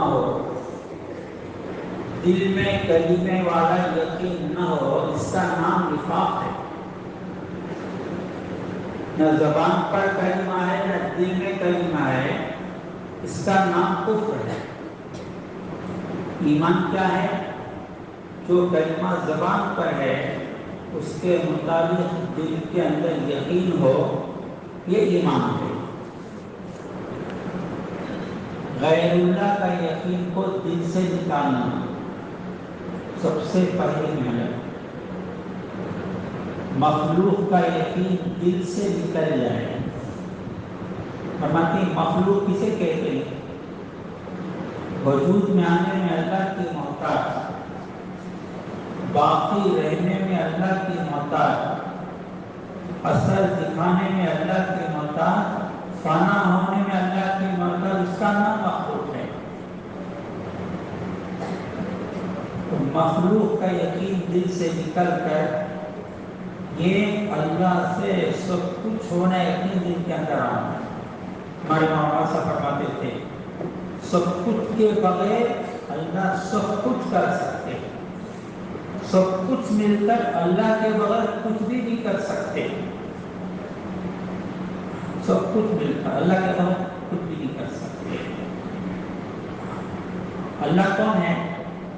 نہ ہو، دل میں کلمے والا یقین نہ ہو، اس کا نام نفاق ہے۔ نہ زبان پر کلمہ ہے نہ دل میں کلمہ ہے، اس کا نام کفر ہے۔ ایمان کیا ہے؟ جو کلمہ زبان پر ہے اس کے مطابق دل کے اندر یقین ہو، یہ ایمان ہے۔ غیر اللہ کا یقین کو دل سے نکالنا سب سے پہلی محنت۔ مخلوق کا یقین دل سے نکل جائے۔ فرماتے ہیں مخلوق کسے کہتے ہیں؟ وجود میں آنے میں اللہ کی محتاج، باقی رہنے میں اللہ کی محتاج، اثر دکھانے میں اللہ کی محتاج، فنا ہونے میں اللہ کی محتاج، اس کا نام مخلوق ہے۔ تو مخلوق کا یقین دل سے نکل کر یہ اللہ سے سب کچھ ہونا یقین دل کے اندر آنا۔ ہمارے مولانا صاحب فرماتے تھے سب کچھ کے بغیر اللہ سب کچھ کر سکتے، سب کچھ مل کر اللہ کے بغیر کچھ بھی نہیں کر سکتے۔ سب کچھ مل کر اللہ کے بغیر کچھ بھی نہیں کر سکتے۔ اللہ کون ہے؟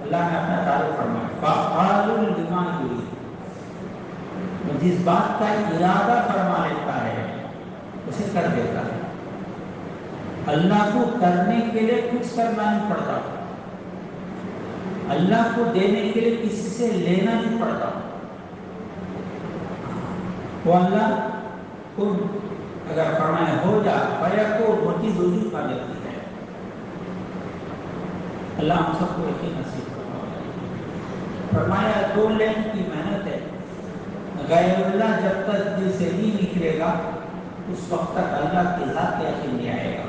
اللہ نے اپنا تعارف فرمایا فعال لما یرید، جس بات کا ارادہ فرما لیتا ہے اسے کر دیتا ہے۔ اللہ کو کرنے کے لیے کچھ کرنا نہیں پڑتا، اللہ کو دینے کے لیے کسی سے لینا نہیں پڑتا۔ وہ اللہ کو اگر فرمائے ہو جا پیا کو موٹی دوری پا دیتی ہے۔ اللہ ہم سب کو یقین نصیب فرمایا 2 لین کی محنت ہے، غیر اللہ جب تک دل سے نہیں نکلے گا اس وقت تک اللہ کی ذات کا یقین نہیں آئے گا۔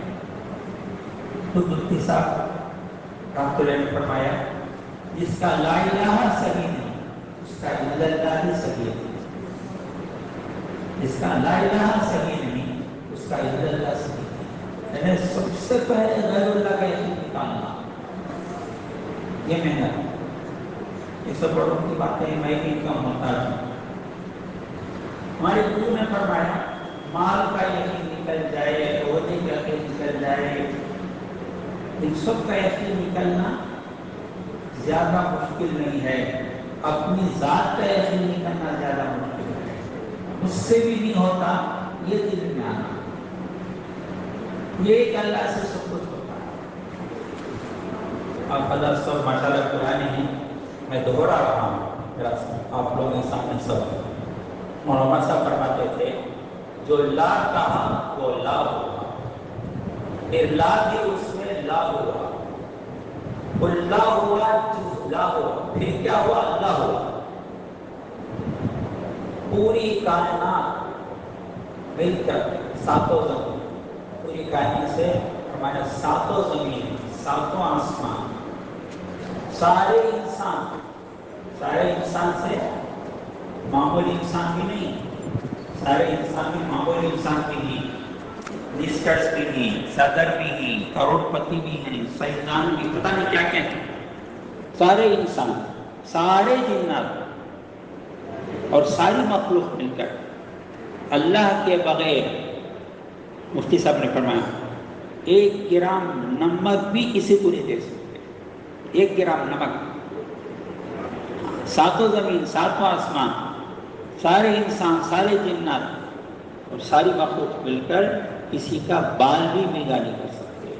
خود مفتی صاحب رحمۃ اللہ نے فرمایا جس کا لا الہ صحیح نہیں اس کا الا اللہ بھی صحیح ہے، جس کا لا الہ صحیح نہیں اس کا الا اللہ صحیح ہے۔ یعنی سب سے پہلے غیر اللہ کا یقین نکالنا، یہ محنت، یہ سب بڑوں کی باتیں میں بھی کم محتاج ہوں۔ ہمارے گرو نے فرمایا مال کا یقین نکل جائے، عہدے کا یقین نکل جائے، ان سب کا یقین نکلنا زیادہ مشکل نہیں ہے، اپنی ذات کا یقین نکلنا زیادہ مشکل ہے۔ اس سے بھی نہیں ہوتا یہ دل میں آنا، یہ ایک اللہ سے سب کچھ ہوتا ہے۔ آپ اللہ سب ماشاءاللہ پرانے ہیں، میں دوہرا رہا ہوں میرا آپ لوگوں کے سامنے سب۔ مولانا صاحب فرماتے تھے جو لا کہا وہ لا ہوا، پھر لا دی اس میں لا ہوا، اللہ ہوا جو لا ہوا، پھر کیا ہوا؟ اللہ ہوا۔ پوری کائنات مل کر 7 زمین، پوری کائنات سے ہمارے 7 زمین، 7 آسمان، سارے انسان سے معمولی انسان بھی نہیں، سارے انسان بھی معمولی انسان بھی نہیں، منسٹرز بھی ہیں، صدر بھی ہیں، کروڑ پتی بھی ہیں، سائنسدان بھی، پتہ نہیں کیا کیا ہیں، سارے انسان، سارے جنات اور ساری مخلوق مل کر اللہ کے بغیر، مفتی صاحب نے فرمایا 1 گرام نمک بھی کسی کو نہیں دے سکتے، 1 گرام نمک۔ 7 زمین، 7 آسمان، سارے انسان، سارے جنات اور ساری مخلوق مل کر کسی کا بال بھی بھیگا نہیں کر سکتے۔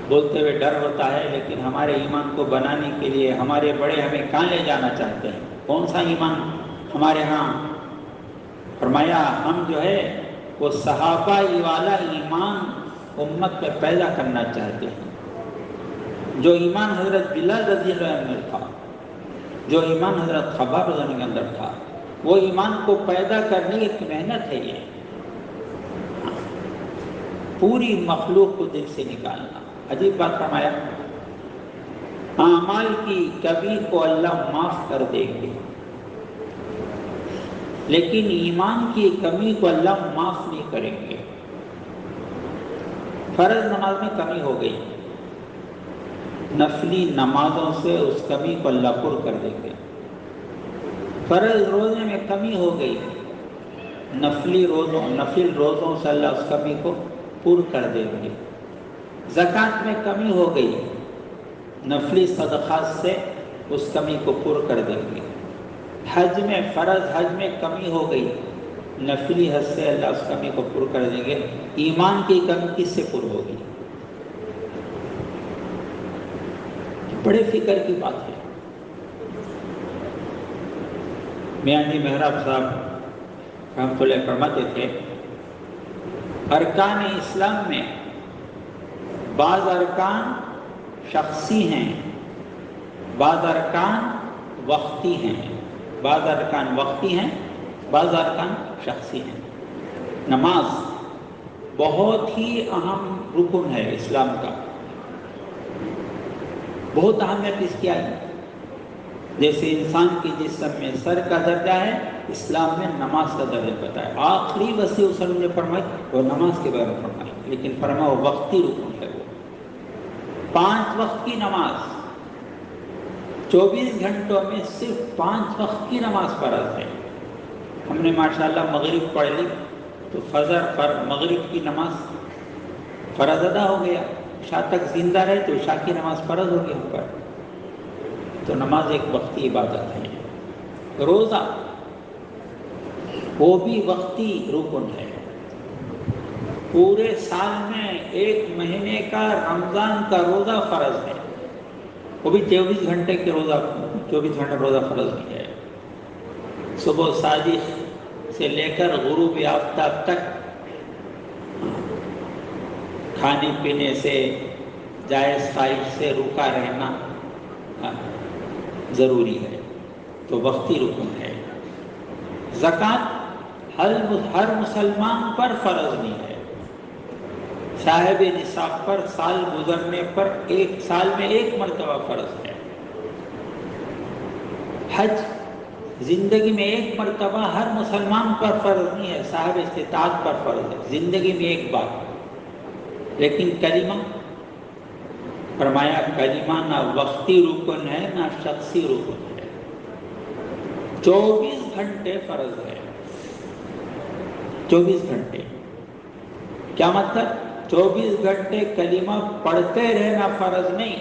بولتے ہوئے ڈر ہوتا ہے، لیکن ہمارے ایمان کو بنانے کے لیے ہمارے بڑے ہمیں کہاں لے جانا چاہتے ہیں؟ کون سا ایمان ہمارے ہاں؟ فرمایا ہم جو ہے وہ صحابہ والا ایمان امت میں پیدا کرنا چاہتے ہیں۔ جو ایمان حضرت بلال رضی اللہ عنہ میں تھا، جو ایمان حضرت خباب رضی اللہ عنہ کے اندر تھا، وہ ایمان کو پیدا کرنے کی ایک محنت ہے۔ یہ پوری مخلوق کو دل سے نکالنا۔ عجیب بات فرمایا اعمال کی کمی کو اللہ معاف کر دیں گے، لیکن ایمان کی کمی کو اللہ معاف نہیں کریں گے۔ فرض نماز میں کمی ہو گئی، نفلی نمازوں سے اس کمی کو اللہ پر کر دیں گے۔ فرض روزے میں کمی ہو گئی، نفل روزوں سے اللہ اس کمی کو پر کر دیں گے۔ زکوٰۃ میں کمی ہو گئی، نفلی صدقات سے اس کمی کو پر کر دیں گے۔ حج میں فرض حج میں کمی ہو گئی، نفلی حج سے اللہ اس کمی کو پر کر دیں گے۔ ایمان کی کمی کس سے پر ہوگی؟ بڑے فکر کی بات ہے۔ میاں جی محراب صاحب رحمۃ اللہ فرماتے تھے، ارکان اسلام میں بعض ارکان شخصی ہیں، بعض ارکان وقتی ہیں، بعض ارکان وقتی ہیں، بعض ارکان شخصی ہیں۔ نماز بہت ہی اہم رکن ہے اسلام کا، بہت اہمیت اس کی آئی۔ جیسے انسان کے جسم میں سر کا درجہ ہے، اسلام میں نماز کا درجہ پتا ہے۔ آخری وصیت وسلم نے فرمائی وہ نماز کے بارے میں فرمائی، لیکن فرمایا وہ وقتی رکن ہے۔ وہ 5 وقت کی نماز، 24 گھنٹوں میں صرف 5 وقت کی نماز فرض ہے۔ ہم نے ماشاءاللہ مغرب پڑھ لی تو مغرب کی نماز فرض ادا ہو گیا، عشاء تک زندہ رہے تو عشاء کی نماز فرض ہو گئی ہم پر۔ تو نماز ایک وقتی عبادت ہے۔ روزہ وہ بھی وقتی رکن ہے۔ پورے سال میں 1 مہینے کا رمضان کا روزہ فرض ہے، وہ بھی 24 گھنٹے کے روزہ، 24 گھنٹے روزہ فرض نہیں ہے۔ صبح صادق سے لے کر غروب آفتاب تک کھانے پینے سے، جائز خواہش سے رکا رہنا ضروری ہے، تو وقتی رکن ہے۔ زکوٰۃ ہر مسلمان پر فرض نہیں ہے، صاحب نصاب پر سال گزرنے پر ایک سال میں 1 مرتبہ فرض ہے۔ حج زندگی میں 1 مرتبہ ہر مسلمان پر فرض نہیں ہے، صاحب استطاعت پر فرض ہے، زندگی میں 1 بار۔ لیکن کلمہ فرمایا کلمہ نہ وقتی رکن ہے نہ شخصی رکن ہے، 24 گھنٹے فرض ہے۔ 24 گھنٹے کیا مطلب؟ 24 گھنٹے کلمہ پڑھتے رہنا فرض نہیں،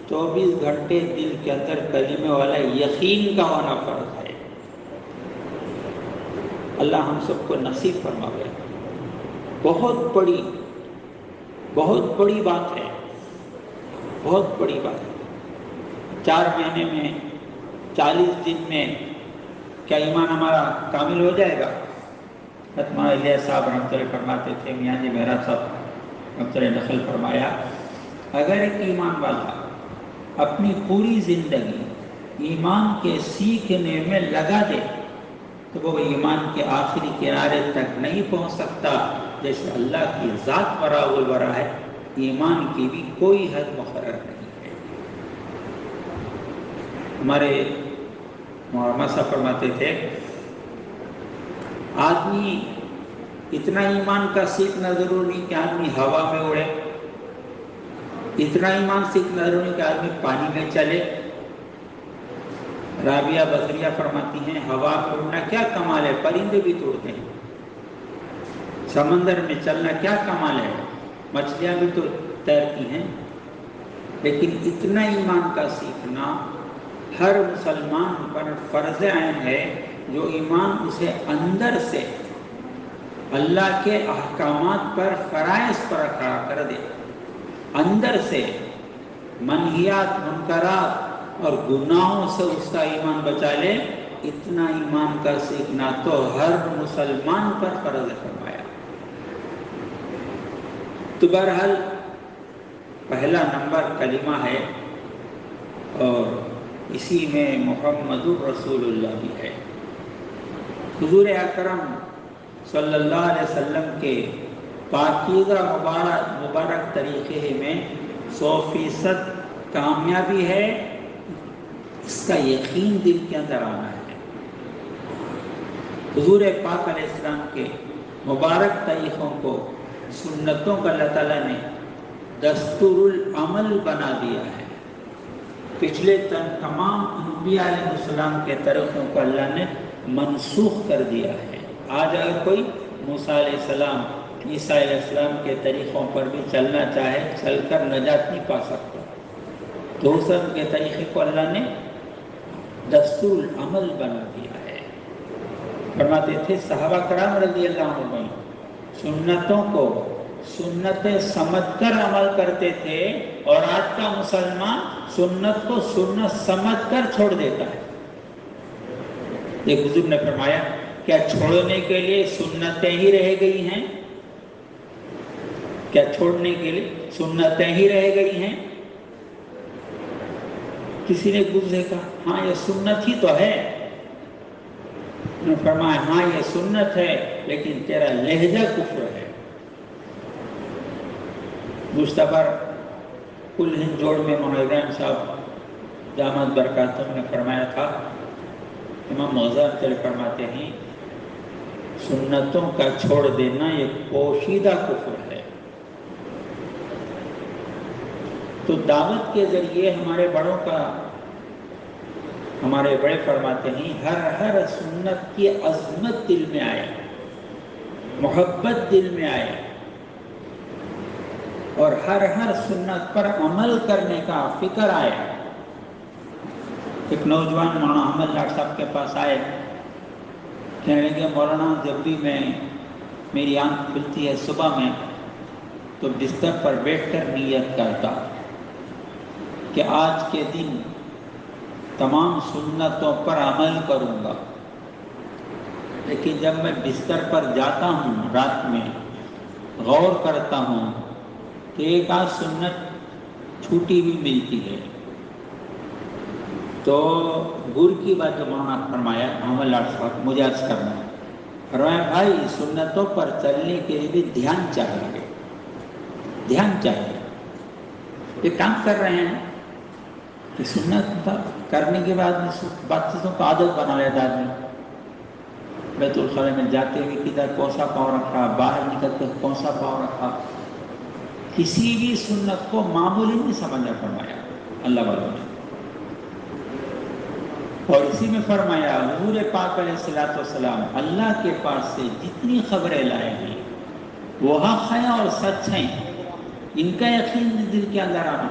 24 گھنٹے دل کے اندر کلمے والا یقین کا ہونا فرض ہے۔ اللہ ہم سب کو نصیب فرمائے۔ بہت بڑی بات ہے، بہت بڑی بات ہے۔ 4 مہینے میں 40 دن میں کیا ایمان ہمارا کامل ہو جائے گا؟ ختمہ الیہ صاحب رحمۃ اللہ فرماتے تھے، میاں جی محراب صاحب رحمۃ اللہ نقل فرمایا، اگر ایک ایمان والا اپنی پوری زندگی ایمان کے سیکھنے میں لگا دے تو وہ ایمان کے آخری کنارے تک نہیں پہنچ سکتا۔ جیسے اللہ کی ذات برا والبرا ہے، ایمان کی بھی کوئی حد مقرر نہیں ہے۔ ہمارے مولانا صاحب فرماتے تھے، آدمی اتنا ایمان کا سیکھنا ضروری کہ آدمی ہوا میں اڑے، اتنا ایمان سیکھنا ضروری کہ آدمی پانی میں چلے۔ رابعہ بصریہ فرماتی ہیں، ہوا میں اڑنا کیا کمال ہے، پرندے بھی تو اڑتے ہیں۔ سمندر میں چلنا کیا کمال ہے، مچھلیاں بھی تو تیرتی ہیں۔ لیکن اتنا ایمان کا سیکھنا ہر مسلمان پر فرض عین ہے، جو ایمان اسے اندر سے اللہ کے احکامات پر، فرائض پر کھڑا کر دے، اندر سے منہیات، منکرات اور گناہوں سے اس کا ایمان بچا لے۔ اتنا ایمان کا سیکھنا تو ہر مسلمان پر فرض فرمایا۔ تو بہرحال پہلا نمبر کلمہ ہے، اور اسی میں محمد رسول اللہ بھی ہے۔ حضور اکرم صلی اللہ علیہ وسلم کے پاکیزہ مبارک طریقے میں 100% کامیابی ہے، اس کا یقین دل کے اندر آنا ہے۔ حضور پاک علیہ السلام کے مبارک طریقوں کو، سنتوں کو اللہ تعالیٰ نے دستور العمل بنا دیا ہے۔ پچھلے تمام انبیاء علیہ السلام کے طریقوں کو اللہ نے منسوخ کر دیا ہے۔ آج اگر کوئی موسیٰ علیہ السلام، عیسیٰ علیہ السلام کے طریقوں پر بھی چلنا چاہے، چل کر نجات نہیں پا سکتا۔ تو اس کے طریقے کو اللہ نے دستور العمل بنا دیا ہے۔ فرماتے تھے صحابہ کرام رضی اللہ عنہ سنتوں کو سنتیں سمجھ کر عمل کرتے تھے، اور آج کا مسلمان سنت کو سنت سمجھ کر چھوڑ دیتا ہے۔ ایک بزرگ نے فرمایا کیا چھوڑنے کے لیے سنتیں ہی رہ گئی ہیں؟ کیا چھوڑنے کے لیے سنتیں ہی رہ گئی ہیں؟ کسی نے گزرے کہا ہاں یہ سنت ہی تو ہے۔ انہوں نے فرمایا ہاں یہ سنت ہے، لیکن تیرا لہجہ کفر ہے۔ مشتبر کل ہند جوڑ میں مولانا صاحب دامت برکاتہم نے فرمایا تھا، امام غزالی فرماتے ہیں سنتوں کا چھوڑ دینا یہ پوشیدہ کفر ہے۔ تو دعوت کے ذریعے ہمارے بڑے فرماتے ہیں ہر سنت کی عظمت دل میں آئے، محبت دل میں آئے، اور ہر سنت پر عمل کرنے کا فکر آئے۔ ایک نوجوان مولانا احمد لاٹ صاحب کے پاس آئے، کہنے لگے مولانا جب بھی میری آنکھ کھلتی ہے صبح میں تو بستر پر بیٹھ کر نیت کرتا کہ آج کے دن تمام سنتوں پر عمل کروں گا، لیکن جب میں بستر پر جاتا ہوں رات میں غور کرتا ہوں تو ایک آدھ سنت چھوٹی بھی ملتی ہے۔ تو گر کی بات جو مولانا فرمایا محمد لاٹ صاحب مجھے عرض کرنا ہے، فرمایا بھائی سنتوں پر چلنے کے لیے بھی دھیان چاہیے، دھیان چاہیے۔ یہ کام کر رہے ہیں کہ سنت کرنے کے بعد بات چیزوں کو عادت بنا لیتا آدمی۔ بیت الخلاء میں جاتے ہوئے کدھر کون سا پاؤں رکھا، باہر نکل کر کون سا پاؤں رکھا، کسی بھی سنت کو معمولی نہیں سمجھنا فرمایا اللہ والوں نے۔ اور اسی میں فرمایا حضور پاک علیہ السلام اللہ کے پاس سے جتنی خبریں لائے ہیں وہ حق ہیں اور سچ ہیں، ان کا یقین بھی دل کے اندر آنا،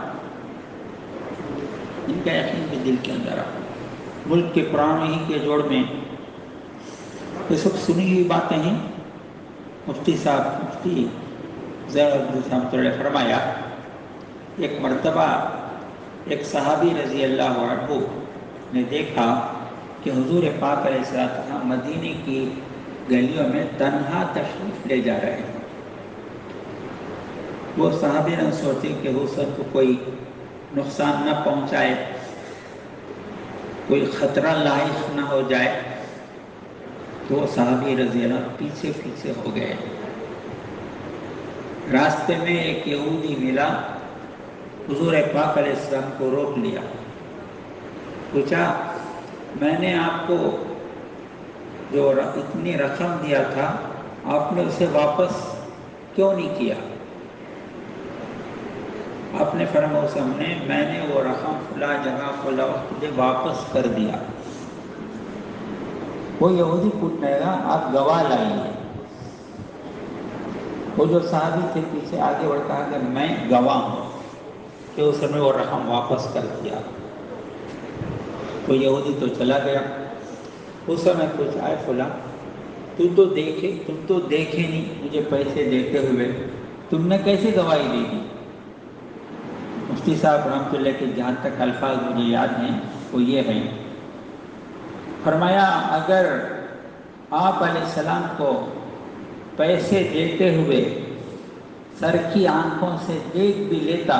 ان کا یقین بھی دل کے اندر آنا۔ ملک کے پرانے ہی کے جوڑ میں یہ سب سنی ہوئی باتیں ہیں۔ مفتی صاحب نے فرمایا ایک مرتبہ ایک صحابی رضی اللہ عنہ نے دیکھا کہ حضور پاک علیہ السلام مدینے کی گلیوں میں تنہا تشریف لے جا رہے ہیں۔ وہ صحابی نے سوچے کہ حضور کو کوئی نقصان نہ پہنچائے، کوئی خطرہ لاحق نہ ہو جائے، تو وہ صحابی رضی اللہ پیچھے پیچھے ہو گئے۔ راستے میں ایک یہودی ملا، حضور پاک علیہ السلام کو روک لیا، پوچھا میں نے آپ کو جو اتنی رقم دیا تھا آپ نے اسے واپس کیوں نہیں کیا؟ آپ نے فرمایا اس میں نے وہ رقم فلاں جگہ فلاں وقت واپس کر دیا۔ وہ یہودی پوچھنے لگا آپ گواہ لائیے۔ وہ جو صحابی تھے پیچھے آگے بڑھ کہا کہ میں گواہ ہوں کہ اس نے وہ رقم واپس کر دیا۔ تو یہودی تو چلا گیا۔ اس سمے پوچھا اے فلاں تم تو دیکھے نہیں مجھے پیسے دیتے ہوئے، تم نے کیسے گواہی دے دی؟ مفتی صاحب رحمۃ اللہ کے جہاں تک الفاظ مجھے یاد ہیں وہ یہ ہیں، فرمایا اگر آپ علیہ السلام کو پیسے دیتے ہوئے سر کی آنکھوں سے دیکھ بھی لیتا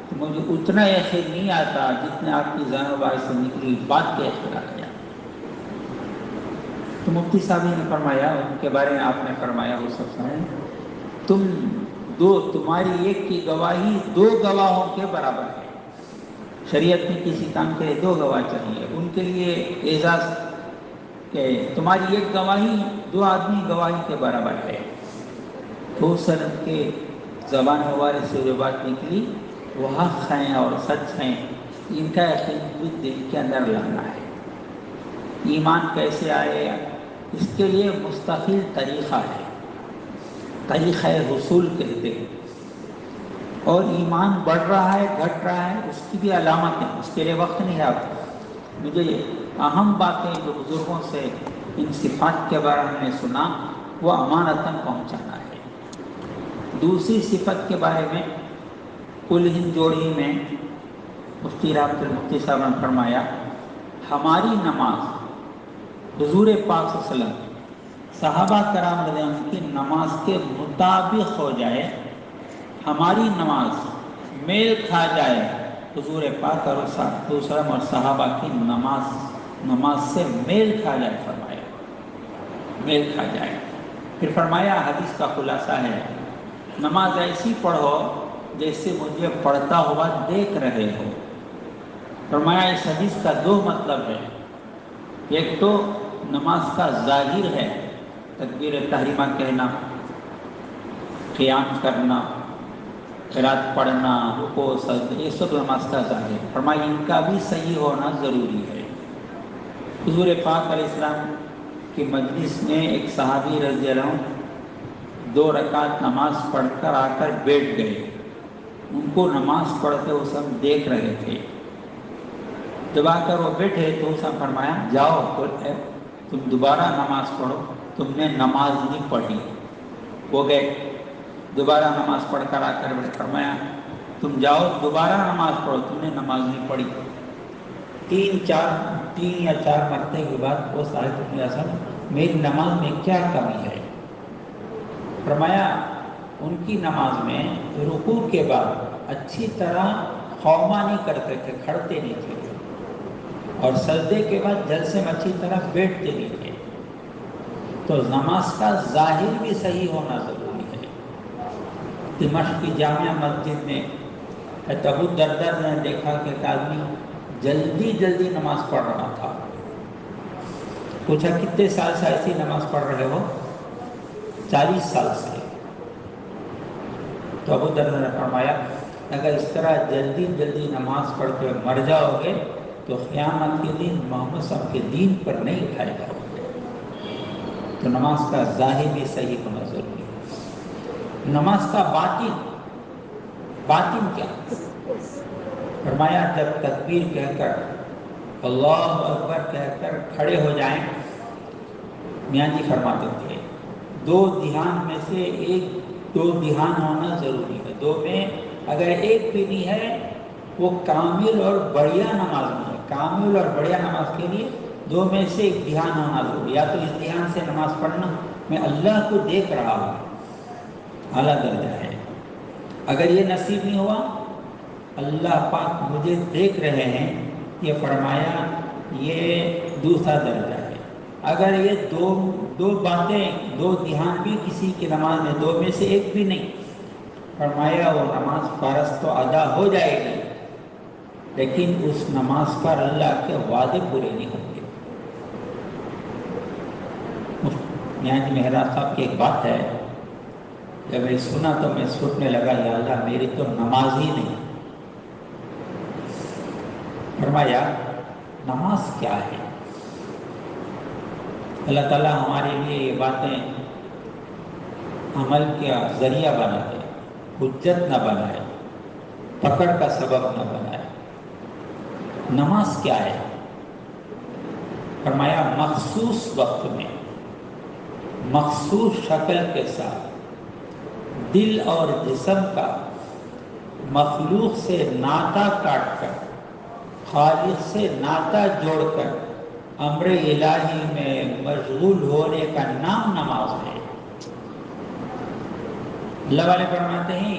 تو مجھے اتنا یقین نہیں آتا جتنا آپ کی زبان و بات سے نکلی بات کے یقین آ گیا۔ تو مفتی صاحب نے فرمایا، ان کے بارے میں آپ نے فرمایا وہ سب سنیں، تمہاری ایک کی گواہی 2 گواہوں کے برابر ہے۔ شریعت میں کسی کام کے لیے 2 گواہ چاہیے، ان کے لیے اعزاز کہ تمہاری ایک گواہی 2 آدمی گواہی کے برابر ہے۔ تو سر کے زبان مبارک سے جو بات نکلی وہ حق ہیں اور سچ ہیں، ان کا یقین بھی دل کے اندر لانا ہے۔ ایمان کیسے آئے، اس کے لیے مستقل طریقہ ہے، طریقہ حصول کہتے ہیں، اور ایمان بڑھ رہا ہے گھٹ رہا ہے اس کی بھی علامت ہے، اس کے لیے وقت نہیں آتا۔ مجھے اہم باتیں جو بزرگوں سے ان صفات کے بارے میں ہم نے سنا وہ امانتاً پہنچانا ہے۔ دوسری صفت کے بارے میں کل ہند جوڑی میں مفتی رحمت المفتی صاحب نے فرمایا، ہماری نماز حضور پاک صلی اللہ علیہ وسلم صحابہ کرام رضی اللہ عنہ کی نماز کے مطابق ہو جائے، ہماری نماز میل کھا جائے حضور پاک اور وسلم اور صحابہ کی نماز سے میل کھا جائے، فرمایا میل کھا جائے۔ پھر فرمایا حدیث کا خلاصہ ہے، نماز ایسی پڑھو جیسے مجھے پڑھتا ہوا دیکھ رہے ہو۔ فرمایا اس حدیث کا دو مطلب ہے، ایک تو نماز کا ظاہر ہے، تکبیر تحریمہ کہنا، قیام کرنا، قرات پڑھنا، رکوع سجدے، یہ سب نماز کا ظاہر ہے۔ فرمایا ان کا بھی صحیح ہونا ضروری ہے۔ حضور پاک علیہ السلام کی مجلس میں ایک صحابی رضی اللہ عنہ 2 رکعت نماز پڑھ کر آ کر بیٹھ گئے، ان کو نماز پڑھتے وہ سب دیکھ رہے تھے۔ جب آ کر وہ بیٹھے تو اس نے فرمایا جاؤ تم دوبارہ نماز پڑھو، تم نے نماز نہیں پڑھی۔ وہ گئے دوبارہ نماز پڑھ کر آ کر فرمایا تم جاؤ دوبارہ نماز پڑھو، تم نے نماز نہیں پڑھی۔ 3 یا 4 مرتبے کے بعد وہ صاحب اصل میری نماز میں کیا کمی ہے؟ فرمایا ان کی نماز میں رکوع کے بعد اچھی طرح قوما نہیں کرتے تھے، کھڑتے نہیں تھے، اور سجدے کے بعد جلسے میں اچھی طرح بیٹھتے نہیں تھے۔ تو نماز کا ظاہر بھی صحیح ہونا ضروری ہے۔ دمشق کی جامعہ مسجد میں ابو الدرداء نے دیکھا کہ ایک آدمی جلدی نماز پڑھ رہا تھا۔ پوچھا کتنے سال سے ایسی نماز پڑھ رہے ہو؟ 40 سال سے۔ تو ابو الدرداء نے فرمایا اگر اس طرح جلدی نماز پڑھ کے مر جاؤ گے تو قیامت کے دن محمد صلی اللہ علیہ وسلم کے دین پر نہیں اٹھائے جاؤ گے۔ تو نماز کا ظاہر بھی صحیح ہونا ضروری ہے۔ نماز کا باطن کیا؟ فرمایا جب تکبیر کہہ کر اللہ اکبر کہہ کر کھڑے ہو جائیں، میاں جی فرماتے تھے 2 دھیان میں سے 2 دھیان ہونا ضروری ہے۔ 2 میں اگر ایک بھی نہیں ہے وہ کامل اور بڑھیا نماز نہیں ہے۔ کامل اور بڑھیا نماز کے لیے 2 میں سے ایک دھیان ہونا ضروری ہے۔ یا تو اس دھیان سے نماز پڑھنا میں اللہ کو دیکھ رہا ہوں، اعلیٰ درجہ ہے۔ اگر یہ نصیب نہیں ہوا اللہ پاک مجھے دیکھ رہے ہیں، یہ فرمایا یہ دوسرا درجہ ہے۔ اگر یہ دو باتیں 2 دھیان بھی کسی کی نماز میں 2 میں سے ایک بھی نہیں، فرمایا وہ نماز فرض تو ادا ہو جائے گی لیکن اس نماز پر اللہ کے وعدے پورے نہیں ہوں گے۔ میاں جی مہراج صاحب کی ایک بات ہے، جب میں سنا تو میں سوچنے لگا یا اللہ میری تو نماز ہی نہیں۔ فرمایا نماز کیا ہے؟ اللہ تعالیٰ ہمارے لیے یہ باتیں عمل کا ذریعہ بنا دے، حجت نہ بنائے، پکڑ کا سبب نہ بنائے۔ نماز کیا ہے؟ فرمایا مخصوص وقت میں مخصوص شکل کے ساتھ دل اور جسم کا مخلوق سے ناطہ کاٹ کر خالق سے ناطہ جوڑ کر امر الہی میں مشغول ہونے کا نام نماز ہے۔ اللہ والے فرماتے ہیں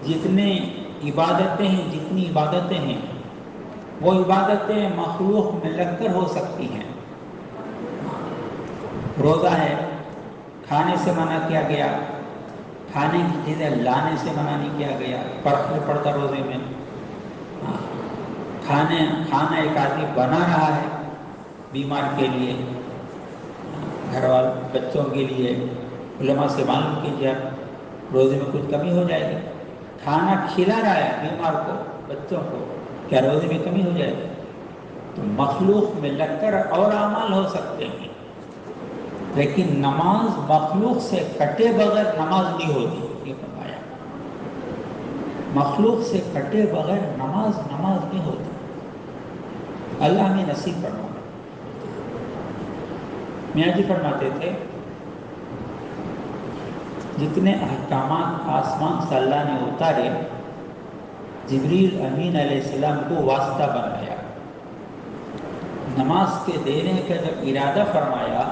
جتنی عبادتیں ہیں وہ عبادتیں مخلوق میں لگ کر ہو سکتی ہیں۔ روزہ ہے، کھانے سے منع کیا گیا، کھانے کی چیزیں لانے سے منع نہیں کیا گیا، پڑتا روزے میں کھانا ایک آدمی بنا رہا ہے بیمار کے لیے، گھر والے بچوں کے لیے، علماء سے معلوم کیجیے روزے میں کچھ کمی ہو جائے گی. کھانا کھلا رہا ہے بیمار کو، بچوں کو، کیا روزے میں کمی ہو جائے گی؟ تو مخلوق میں لگ کر اور اعمال ہو سکتے ہیں، لیکن نماز مخلوق سے کٹے بغیر نماز نہیں ہوتی. یہ فرمایا مخلوق سے کٹے بغیر نماز نہیں ہوتی. اللہ ہمیں نصیب فرمائے. میاں جی فرماتے تھے جتنے احکامات آسمان سے اللہ نے اتارے، جبریل امین علیہ السلام کو واسطہ بنایا. نماز کے دینے کا جب ارادہ فرمایا،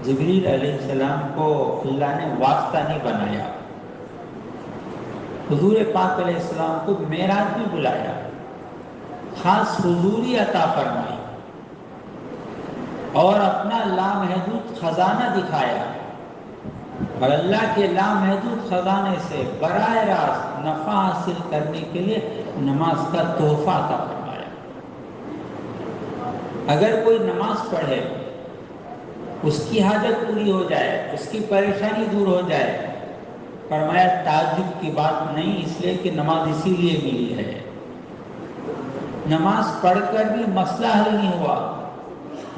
جبریل علیہ السلام کو اللہ نے واسطہ نہیں بنایا. حضور پاک علیہ السلام کو معراج بھی بلایا، خاص حضوری عطا فرمائی اور اپنا لامحدود خزانہ دکھایا، اور اللہ کے لامحدود خزانے سے براہ راست نفع حاصل کرنے کے لیے نماز کا تحفہ عطا فرمایا. اگر کوئی نماز پڑھے، اس کی حاجت پوری ہو جائے، اس کی پریشانی دور ہو جائے، فرمایا تعجب کی بات نہیں، اس لیے کہ نماز اسی لیے ملی ہے. نماز پڑھ کر بھی مسئلہ حل نہیں ہوا،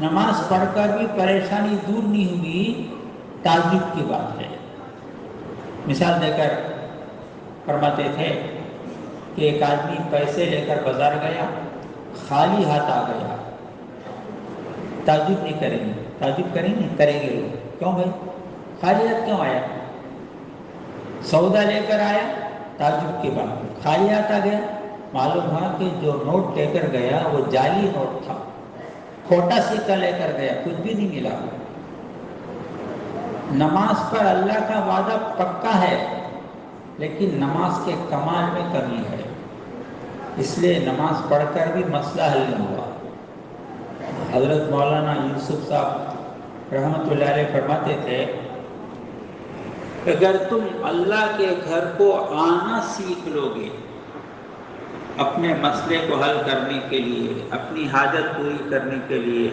نماز پڑھ کر بھی پریشانی دور نہیں ہوئی، تعجب کی بات ہے. مثال دے کر فرماتے تھے کہ ایک آدمی پیسے لے کر بازار گیا، خالی ہاتھ آ گیا. تعجب نہیں کریں گے؟ تعجب کریں گے لوگ. کیوں بھائی خالی ہاتھ کیوں آیا؟ سودا لے کر آیا، تعجب کی بات. خالی ہاتھ آ گیا، معلوم ہوا کہ جو نوٹ لے کر گیا وہ جعلی نوٹ تھا، کھوٹا سکہ لے کر گیا، کچھ بھی نہیں ملا. نماز پر اللہ کا وعدہ پکا ہے، لیکن نماز کے کمال میں کمی ہے، اس لیے نماز پڑھ کر بھی مسئلہ حل نہیں ہوا. حضرت مولانا یوسف صاحب رحمۃ اللہ علیہ فرماتے تھے اگر تم اللہ کے گھر کو آنا سیکھ لو گے، اپنے مسئلے کو حل کرنے کے لیے، اپنی حاجت پوری کرنے کے لیے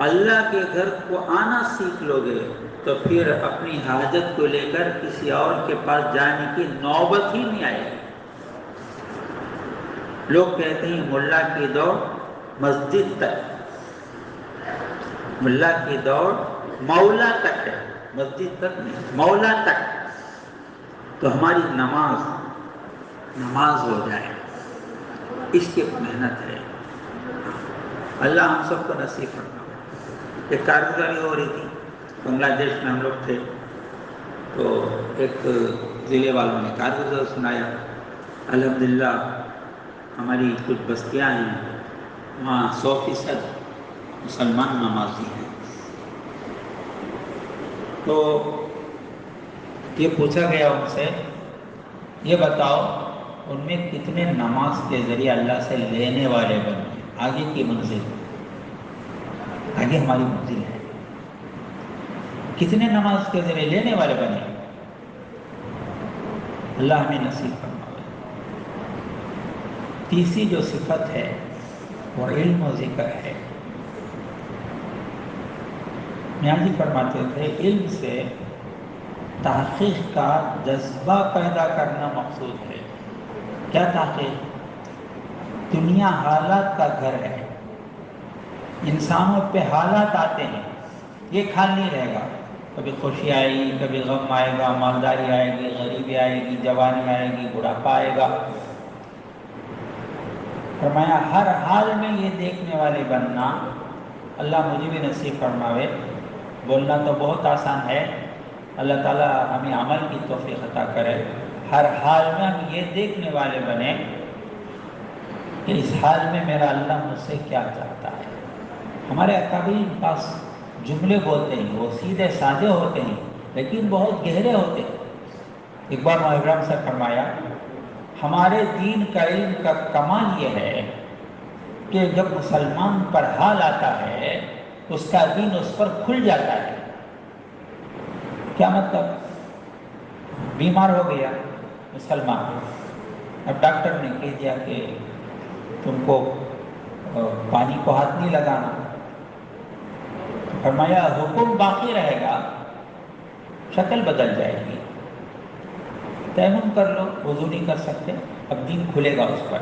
اللہ کے گھر کو آنا سیکھ لو گے، تو پھر اپنی حاجت کو لے کر کسی اور کے پاس جانے کی نوبت ہی نہیں آئے گی. لوگ کہتے ہیں ملا کی دوڑ مسجد تک، ملا کی دوڑ مولا تک ہے، مسجد تک نہیں، مولا تک. تو ہماری نماز ہو جائے، اس کی محنت ہے. اللہ ہم سب کو نصیب فرمائے. ایک کارگزاری ہو رہی تھی، بنگلہ دیش میں ہم لوگ تھے، تو ایک ضلع والوں نے کارگزار سنایا. الحمدللہ ہماری کچھ بستیاں ہیں، وہاں 100% مسلمان نمازی ہیں. تو یہ پوچھا گیا ان سے، یہ بتاؤ ان میں کتنے نماز کے ذریعے اللہ سے لینے والے بنے؟ آگے کی منزل، آگے ہماری منزل ہے، کتنے نماز کے ذریعے لینے والے بنے؟ اللہ ہمیں نصیب فرمائے. تیسری جو صفت ہے وہ علم و ذکر ہے. میاں جی فرماتے تھے علم سے تحقیق کا جذبہ پیدا کرنا مقصود ہے. کیا تحقیق؟ دنیا حالات کا گھر ہے، انسانوں پہ حالات آتے ہیں، یہ حال نہیں رہے گا. کبھی خوشی آئے گی، کبھی غم آئے گا، مالداری آئے گی، غریبی آئے گی، جوانی آئے گی، بڑھاپا آئے گا. فرمایا ہر حال میں یہ دیکھنے والے بننا. اللہ مجھے بھی نصیب فرماوے. بولنا تو بہت آسان ہے، اللہ تعالیٰ ہمیں عمل کی توفیق عطا کرے. ہر حال میں ہم یہ دیکھنے والے بنیں کہ اس حال میں میرا اللہ مجھ سے کیا چاہتا ہے. ہمارے اکابرین پاس جملے بولتے ہیں، وہ سیدھے سادے ہوتے ہیں لیکن بہت گہرے ہوتے ہیں. ایک بار مولانا ابراہیم سے فرمایا ہمارے دین کا علم کا کمال یہ ہے کہ جب مسلمان پر حال آتا ہے اس کا دین اس پر کھل جاتا ہے. کیا مطلب؟ بیمار ہو گیا مسلمان، اب ڈاکٹر نے کہہ دیا کہ تم کو پانی کو ہاتھ نہیں لگانا. فرمایا حکم باقی رہے گا، شکل بدل جائے گی. تیمم کر لو، وضو نہیں کر سکتے، اب دین کھلے گا اس پر۔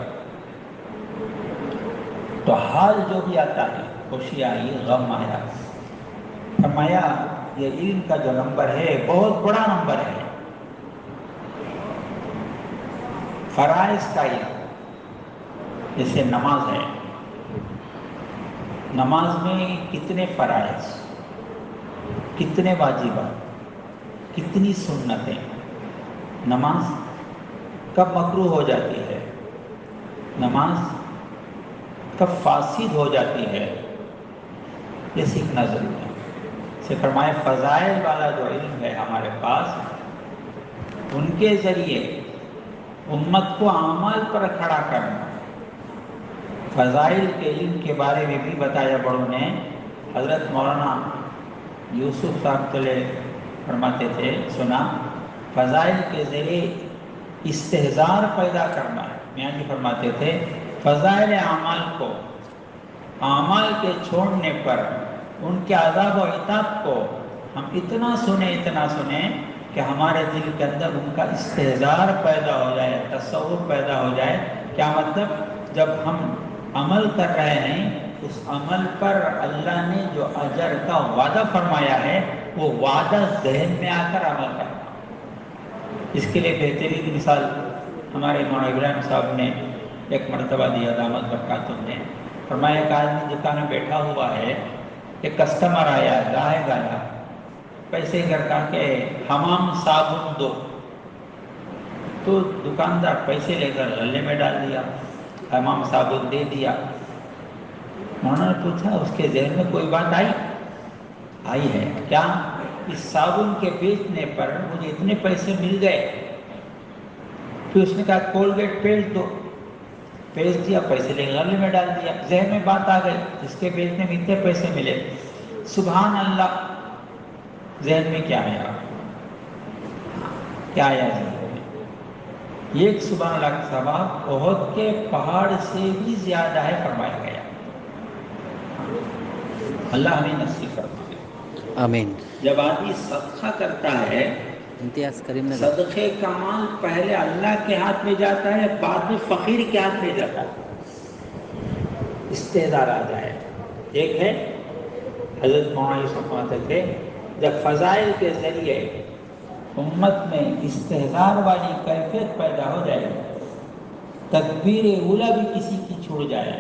تو حال جو بھی آتا ہے، خوشی آئی، غم آیا، فرمایا یہ علم کا جو نمبر ہے بہت بڑا نمبر ہے۔ فرائض کا علم، جیسے نماز ہے، نماز میں کتنے فرائض، کتنے واجبات، کتنی سنتیں، نماز کب مکروہ ہو جاتی ہے، نماز کب فاسد ہو جاتی ہے، یہ سیکھنا ضروری ہے۔ سے فرمائے فضائل والا جو علم ہے ہمارے پاس، ان کے ذریعے امت کو اعمال پر کھڑا کرنا۔ فضائل کے علم کے بارے میں بھی بتایا بڑوں نے، حضرت مولانا یوسف صاحب فرماتے تھے، سنا، فضائل کے ذریعے استحضار پیدا کرنا ہے۔ میاں جی فرماتے تھے فضائل اعمال کو، اعمال کے چھوڑنے پر ان کے عذاب و عتاب کو ہم اتنا سنیں کہ ہمارے دل کے اندر ان کا استحضار پیدا ہو جائے، تصور پیدا ہو جائے۔ کیا مطلب؟ جب ہم عمل کر رہے ہیں، اس عمل پر اللہ نے جو اجر کا وعدہ فرمایا ہے، وہ وعدہ ذہن میں آ کر عمل کرنا۔ اس کے لیے بہترین مثال ہمارے مولانا ابراہیم صاحب نے ایک مرتبہ دیا، دامت برکاتہم نے فرمایا، ایک آدمی دکان میں بیٹھا ہوا ہے، ایک کسٹمر آیا، گاہے گایا، پیسے کر کے حمام صابن دو، تو دکاندار پیسے لے کر غلے میں ڈال دیا، حمام صابن دے دیا۔ مولانا نے پوچھا اس کے ذہن میں کوئی بات آئی ہے کیا؟ اس صابن کے بیچنے پر مجھے اتنے پیسے مل گئے۔ پھر اس نے کہا کولگیٹ پیسٹ دو، پیسٹ دیا، پیسے لے غلے میں ڈال دیا۔ ذہن میں بات آ گئی، اس کے بیچنے میں اتنے پیسے ملے، سبحان اللہ۔ ذہن میں کیا آیا؟ کیا آیا ذہن میں؟ ایک سبحان اللہ کا ثواب احد کے پہاڑ سے بھی زیادہ ہے، فرمایا گیا۔ اللہ ہمیں نصیب فرمائے، آمین۔ جب آدمی صدقہ کرتا ہے، امتیاز کریم نگر، صدقے کا مال پہلے اللہ کے ہاتھ میں جاتا ہے، بعد میں فقیر کے ہاتھ میں جاتا ہے، استعداد آ جائے۔ ایک ہے حضرت مولانا فرماتے تھے، جب فضائل کے ذریعے امت میں استحضار والی کیفیت پیدا ہو جائے، تکبیر اولیٰ بھی کسی کی چھوڑ جائے،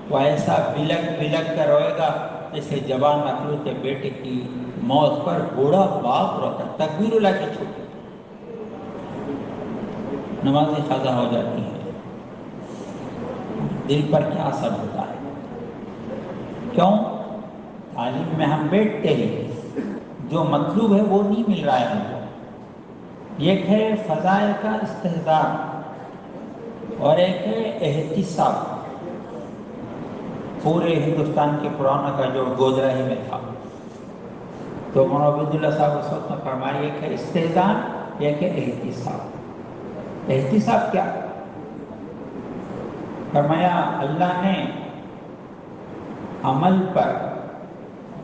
وہ ایسا بلک بلک کر روئے گا جیسے جوان مخلوق کے بیٹے کی موت پر بوڑھا باپ روتا۔ تکبیر اولیٰ کی چھوٹ، نمازیں قضا ہو جاتی ہیں، دل پر کیا اثر ہوتا ہے؟ کیوں؟ تعلیم میں ہم بیٹھتے ہی جو مطلوب ہے وہ نہیں مل رہا ہے ہم کو۔ ایک ہے فضائل کا استحضار اور ایک ہے احتساب۔ پورے ہندوستان کے پرانا کا جو گودرہ ہی میں تھا، تو مولانا عبداللہ صاحب اس وقت میں فرمایا، ایک ہے استحضار، ایک ہے احتساب۔ احتساب کیا؟ فرمایا اللہ نے عمل پر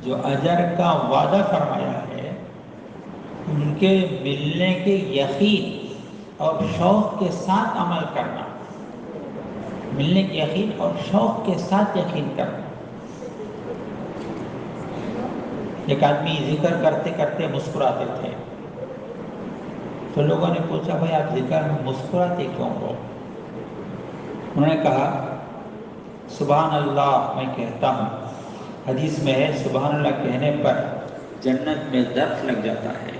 جو اجر کا وعدہ فرمایا ہے، ان کے ملنے کے یقین اور شوق کے ساتھ عمل کرنا، ملنے کے یقین اور شوق کے ساتھ یقین کرنا۔ ایک آدمی ذکر کرتے کرتے مسکراتے تھے، تو لوگوں نے پوچھا بھائی آپ ذکر میں مسکراتے کیوں ہو؟ انہوں نے کہا سبحان اللہ میں کہتا ہوں، حدیث میں ہے سبحان اللہ کہنے پر جنت میں درخت لگ جاتا ہے۔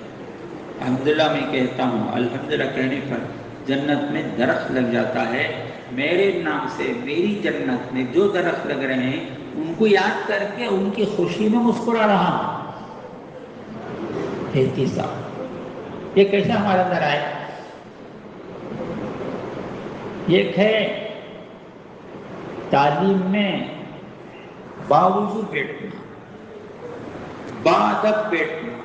الحمدللہ میں کہتا ہوں، الحمدللہ کہنے پر جنت میں درخت لگ جاتا ہے۔ میرے نام سے میری جنت میں جو درخت لگ رہے ہیں ان کو یاد کر کے ان کی خوشی میں مسکرا رہا ہوں۔ احتساب، یہ کیسے ہمارے اندر آئے؟ ایک ہے تعلیم میں باوضو بیٹھنا، باادب بیٹھنا،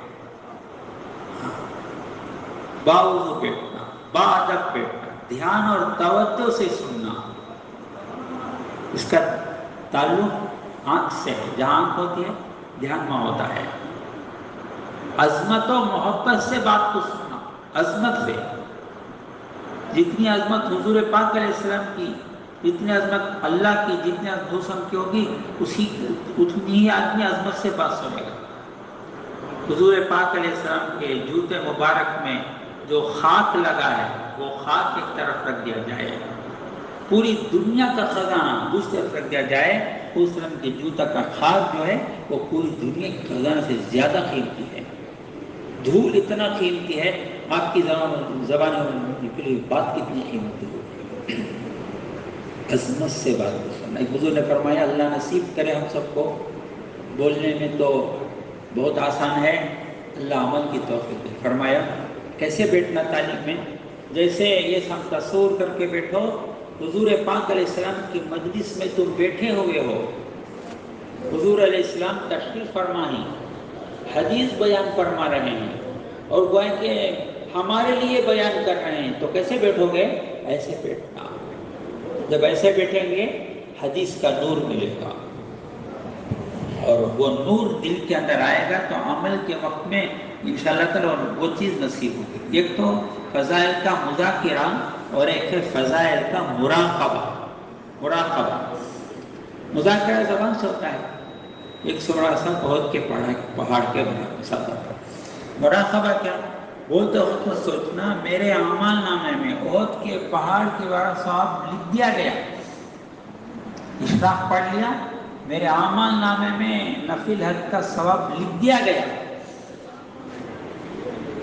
باوضو بیٹھنا، باادب بیٹھنا، دھیان اور توجہ سے سننا۔ اس کا تعلق آنکھ سے ہے، جہاں آنکھ ہوتی ہے دھیان وہاں ہوتا ہے۔ عظمت و محبت سے بات کو سننا، عظمت سے، جتنی عظمت حضور پاک علیہ السلام کی، جتنی عظمت اللہ کی، جتنی عظمت حسن کی ہوگی، اتنی ہی آدمی عظمت سے بات سنے گا۔ حضور پاک علیہ السلام کے جوتے مبارک میں جو خاک لگا ہے وہ خاک ایک طرف رکھ دیا جائے، پوری دنیا کا خزانہ دوسری طرف رکھ دیا جائے، اس رنگ کے جوتا کا خاک جو ہے وہ پوری دنیا کے خزانہ سے زیادہ قیمتی ہے۔ دھول اتنا قیمتی ہے، آپ کی زبان میں نکلی بات کتنی قیمتی ہوگی۔ عظمت سے بات کو سننا، ایک بزرگ نے فرمایا اللہ نصیب کرے ہم سب کو، بولنے میں تو بہت آسان ہے، اللہ عمل کی توفیق دے۔ فرمایا کیسے بیٹھنا تعلیم میں، جیسے یہ سب تصور کر کے بیٹھو حضور پاک علیہ السلام کی مجلس میں تم بیٹھے ہوئے ہو، حضور علیہ السلام تشریف فرما ہیں، حدیث بیان فرما رہے ہیں اور گویا کہ ہمارے لیے بیان کر رہے ہیں، تو کیسے بیٹھو گے؟ ایسے بیٹھنا۔ جب ایسے بیٹھیں گے حدیث کا نور ملے گا، اور وہ نور دل کے اندر آئے گا تو عمل کے وقت میں انشاءاللہ تعالیٰ وہ چیز نصیب ہوگی۔ ایک تو فضائل کا مذاکرہ اور ایک ہے فضائل کا مراقبہ۔ مذاکرہ زبان سے ہوتا ہے، ایک سوڑا سا بہت کے پہاڑ کے ساتھ ہوتا ہے۔ مراقبہ کیا؟ بولتے وقت میں سوچنا میرے اعمال نامے میں احد کے پہاڑ کے بارا ثواب لکھ دیا گیا، اشراق پڑھ لیا، میرے اعمال نامے میں نفل حج کا ثواب لکھ دیا گیا۔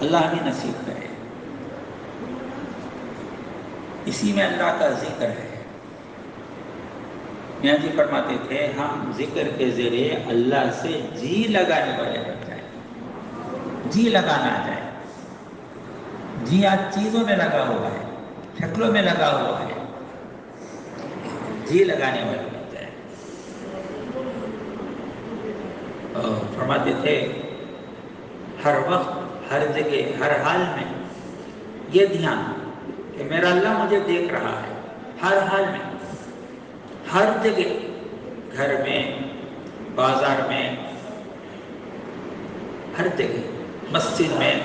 اللہ ہمیں نصیب کرے، اسی میں اللہ کا ذکر ہے۔ میاں جی فرماتے تھے ہم ذکر کے ذریعے اللہ سے جی لگانے والے بن جائیں، جی لگانا آ جائے۔ جی آج چیزوں میں لگا ہوا ہے، شکلوں میں لگا ہوا ہے، جی لگانے والے بن جائے۔ اور فرماتے تھے ہر وقت، ہر جگہ، ہر حال میں یہ دھیان کہ میرا اللہ مجھے دیکھ رہا ہے، ہر حال میں، ہر جگہ، گھر میں، بازار میں، ہر جگہ، مسجد میں۔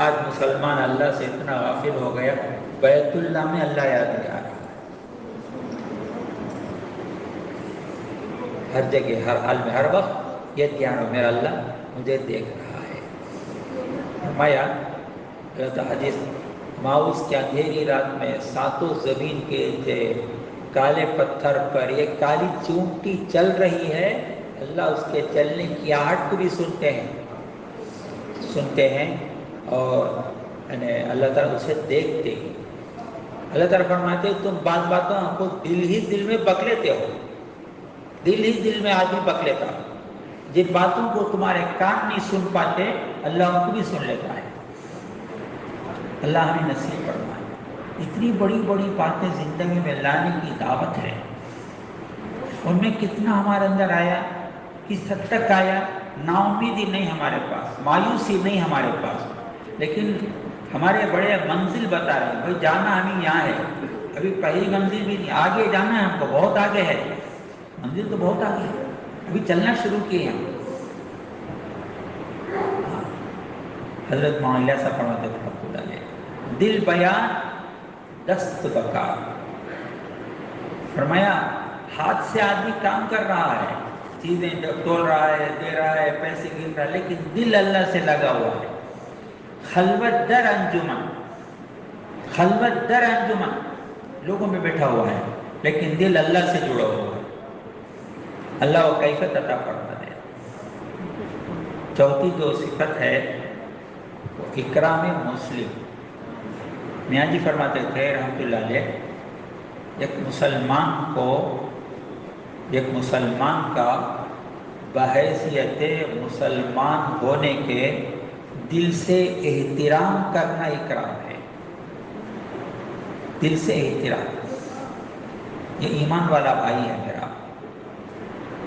آج مسلمان اللہ سے اتنا غافل ہو گیا، بیت اللہ میں اللہ یاد نہیں آ رہا، ہر جگہ، ہر حال میں، ہر وقت یہ دھیان ہو میرا اللہ مجھے دیکھ رہا ہے۔ فرمایا حدیث ماؤس کی اندھیری رات میں ساتوں زمین کے تھے کالے پتھر پر ایک کالی چونٹی چل رہی ہے، اللہ اس کے چلنے کی آہٹ کو بھی سنتے ہیں اور اللہ تعالیٰ اسے دیکھتے ہیں۔ اللہ تعالیٰ فرماتے تم باتوں کو دل ہی دل میں بک لیتے ہو، دل ہی دل میں آدمی بک لیتا، جن باتوں کو تمہارے کان نہیں سن پاتے اللہ ان کو بھی سن لیتا ہے۔ اللہ ہمیں نصیب فرمائے۔ اتنی بڑی بڑی باتیں زندگی میں لانے کی دعوت ہے، ان میں کتنا ہمارے اندر آیا، کس حد تک آیا، نا امیدی نہیں ہمارے پاس، مایوسی نہیں ہمارے پاس، لیکن ہمارے بڑے منزل بتا رہے ہیں بھائی جانا ہمیں یہاں ہے، ابھی پہلی منزل بھی نہیں، آگے جانا ہے ہم کو، بہت آگے ہے، منزل تو بہت آگے ہے، ابھی چلنا شروع کیے ہیں۔ حضرت معاویہ صاحب فرماتے تھے دل بیان دست بکار، فرمایا ہاتھ سے آدمی کام کر رہا ہے، چیزیں تول رہا ہے، دے رہا ہے، پیسے گر رہا ہے، لیکن دل اللہ سے لگا ہوا ہے۔ خلوت در انجمن، خلوت در انجمن، لوگوں میں بیٹھا ہوا ہے لیکن دل اللہ سے جڑا ہوا ہے، اللہ وہ کیفیت عطا فرما دے۔ چوتھی جو صفت ہے وہ اکرام مسلم۔ میاں جی فرماتے تھے رحمۃ اللہ علیہ ایک مسلمان کا بحیثیت مسلمان ہونے کے دل سے احترام کرنا اکرام ہے، دل سے احترام۔ یہ ایمان والا بھائی ہے میرا،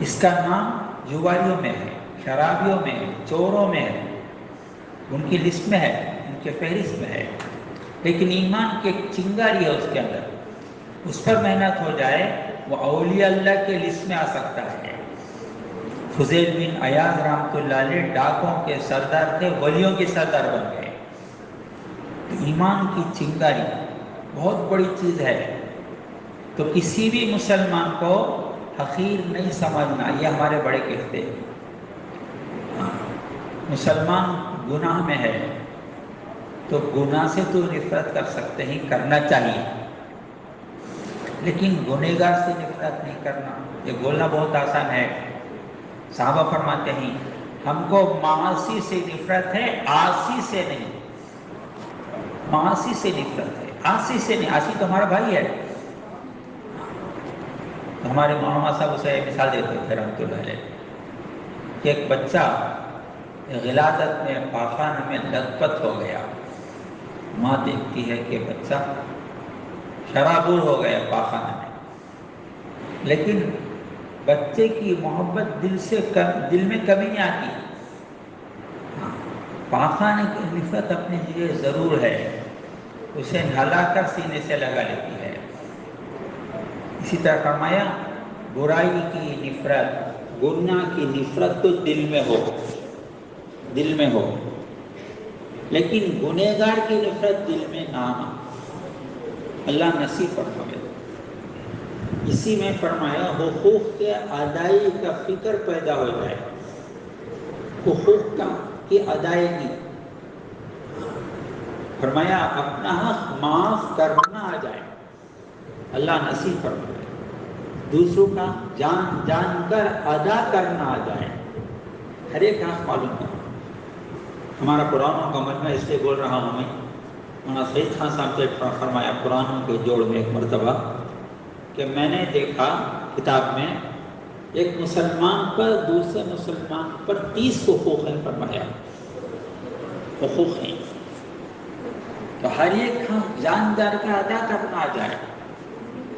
اس کا نام جواریوں میں ہے، شرابیوں میں ہے، چوروں میں ہے، ان کی لسٹ میں ہے، ان کے فہرست میں ہے، لیکن ایمان کی ایک چنگاری ہے اس کے اندر، اس پر محنت ہو جائے وہ اولیاء اللہ کے لسٹ میں آ سکتا ہے۔ فضیل بن عیاض رحمۃ اللہ علیہ ڈاکوں کے سردار تھے، ولیوں کے سردار بن گئے۔ ایمان کی چنگاری بہت بڑی چیز ہے. تو کسی بھی مسلمان کو حقیر نہیں سمجھنا، یہ ہمارے بڑے کہتے ہیں. مسلمان گناہ میں ہے تو گناہ سے تو نفرت کر سکتے ہیں، کرنا چاہیے، لیکن گنہگار سے نفرت نہیں کرنا. یہ بولنا بہت آسان ہے. صحابہ فرماتے ہیں ہم کو معاصی سے نفرت ہے، عاصی سے نہیں. معاصی سے نفرت ہے، عاصی سے نہیں. عاصی تو ہمارا بھائی ہے. ہمارے مولانا صاحب اسے مثال دیتے تھے رحمۃ اللہ علیہ کہ ایک بچہ غلازت میں پاخانہ میں لت پت ہو گیا. ماں دیکھتی ہے کہ بچہ شرابور ہو گیا پاخانہ میں، لیکن بچے کی محبت دل میں کمی نہیں آتی. پاخانے کی نفرت اپنی جگہ ضرور ہے، اسے نہلا کر سینے سے لگا لیتی ہے. اسی طرح فرمایا برائی کی نفرت، گناہ کی نفرت تو دل میں ہو، دل میں ہو، لیکن گنہگار کی نفرت دل میں نہ آنا. اللہ نصیب فرمائے. اسی میں فرمایا حقوق کے ادائی کا فکر پیدا ہو جائے، حقوق کی ادائیگی. فرمایا اپنا حق معاف کرنا آ جائے، اللہ نصیب فرمائے. دوسروں کا جان جان کر ادا کرنا آ جائے، ہر ایک حق معلوم کرنا. ہمارا قرآن کا مجمع اس لیے بول رہا ہوں میں. مولانا سعید خان صاحب سے فرمایا قرآن کے جوڑ میں ایک مرتبہ کہ میں نے دیکھا کتاب میں ایک مسلمان پر دوسرے مسلمان پر 30 حقوق ہیں. فرمایا حقوق ہیں تو ہر ایک حق جان جان کر ادا کرنا آ جائے،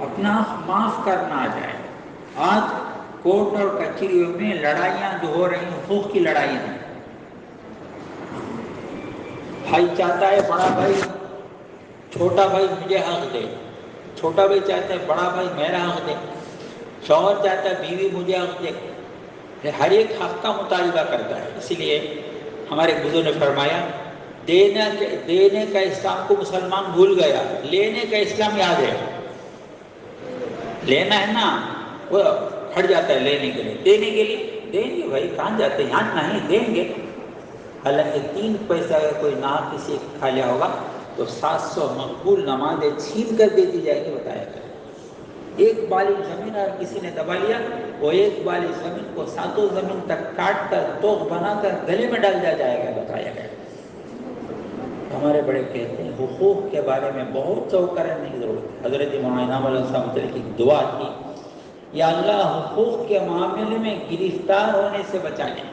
اپنا حق معاف کرنا آ جائے. آج کورٹ اور کچہریوں میں لڑائیاں جو ہو رہی ہیں حقوق کی لڑائیاں ہیں. بھائی چاہتا ہے بڑا بھائی چھوٹا بھائی مجھے حق دے، چھوٹا بھائی چاہتا ہے بڑا بھائی میرا حق دے، شوہر چاہتا ہے بیوی مجھے حق دے. ہر ایک حق کا مطالبہ کرتا ہے. اسی لیے ہمارے بزرگ نے فرمایا دینے کا اسلام کو مسلمان بھول گیا، لینے کا اسلام یاد ہے. لینا ہے نا وہ ہٹ جاتا ہے لینے کے لیے. دینے کے لیے دیں گے بھائی، کہاں جاتے ہیں، یہاں نہیں دیں گے. حالانکہ 3 پیسہ اگر کوئی نہ کسی کھا لیا ہوگا تو 700 مقبول نمازیں چھین کر دے دی جائے گی. بتایا گیا ایک بالی زمین اگر کسی نے دبا لیا وہ ایک بالی زمین کو 7 زمین تک کاٹ کر توق بنا کر گلے میں ڈال دیا جائے گا. بتایا گیا. ہمارے بڑے کہتے ہیں حقوق کے بارے میں بہت چوک کرنے کی ضرورت ہے. حضرت مولانا انعام علیہ السلام کی دعا کی یا اللہ حقوق کے معاملے میں گرفتار ہونے سے بچا لے،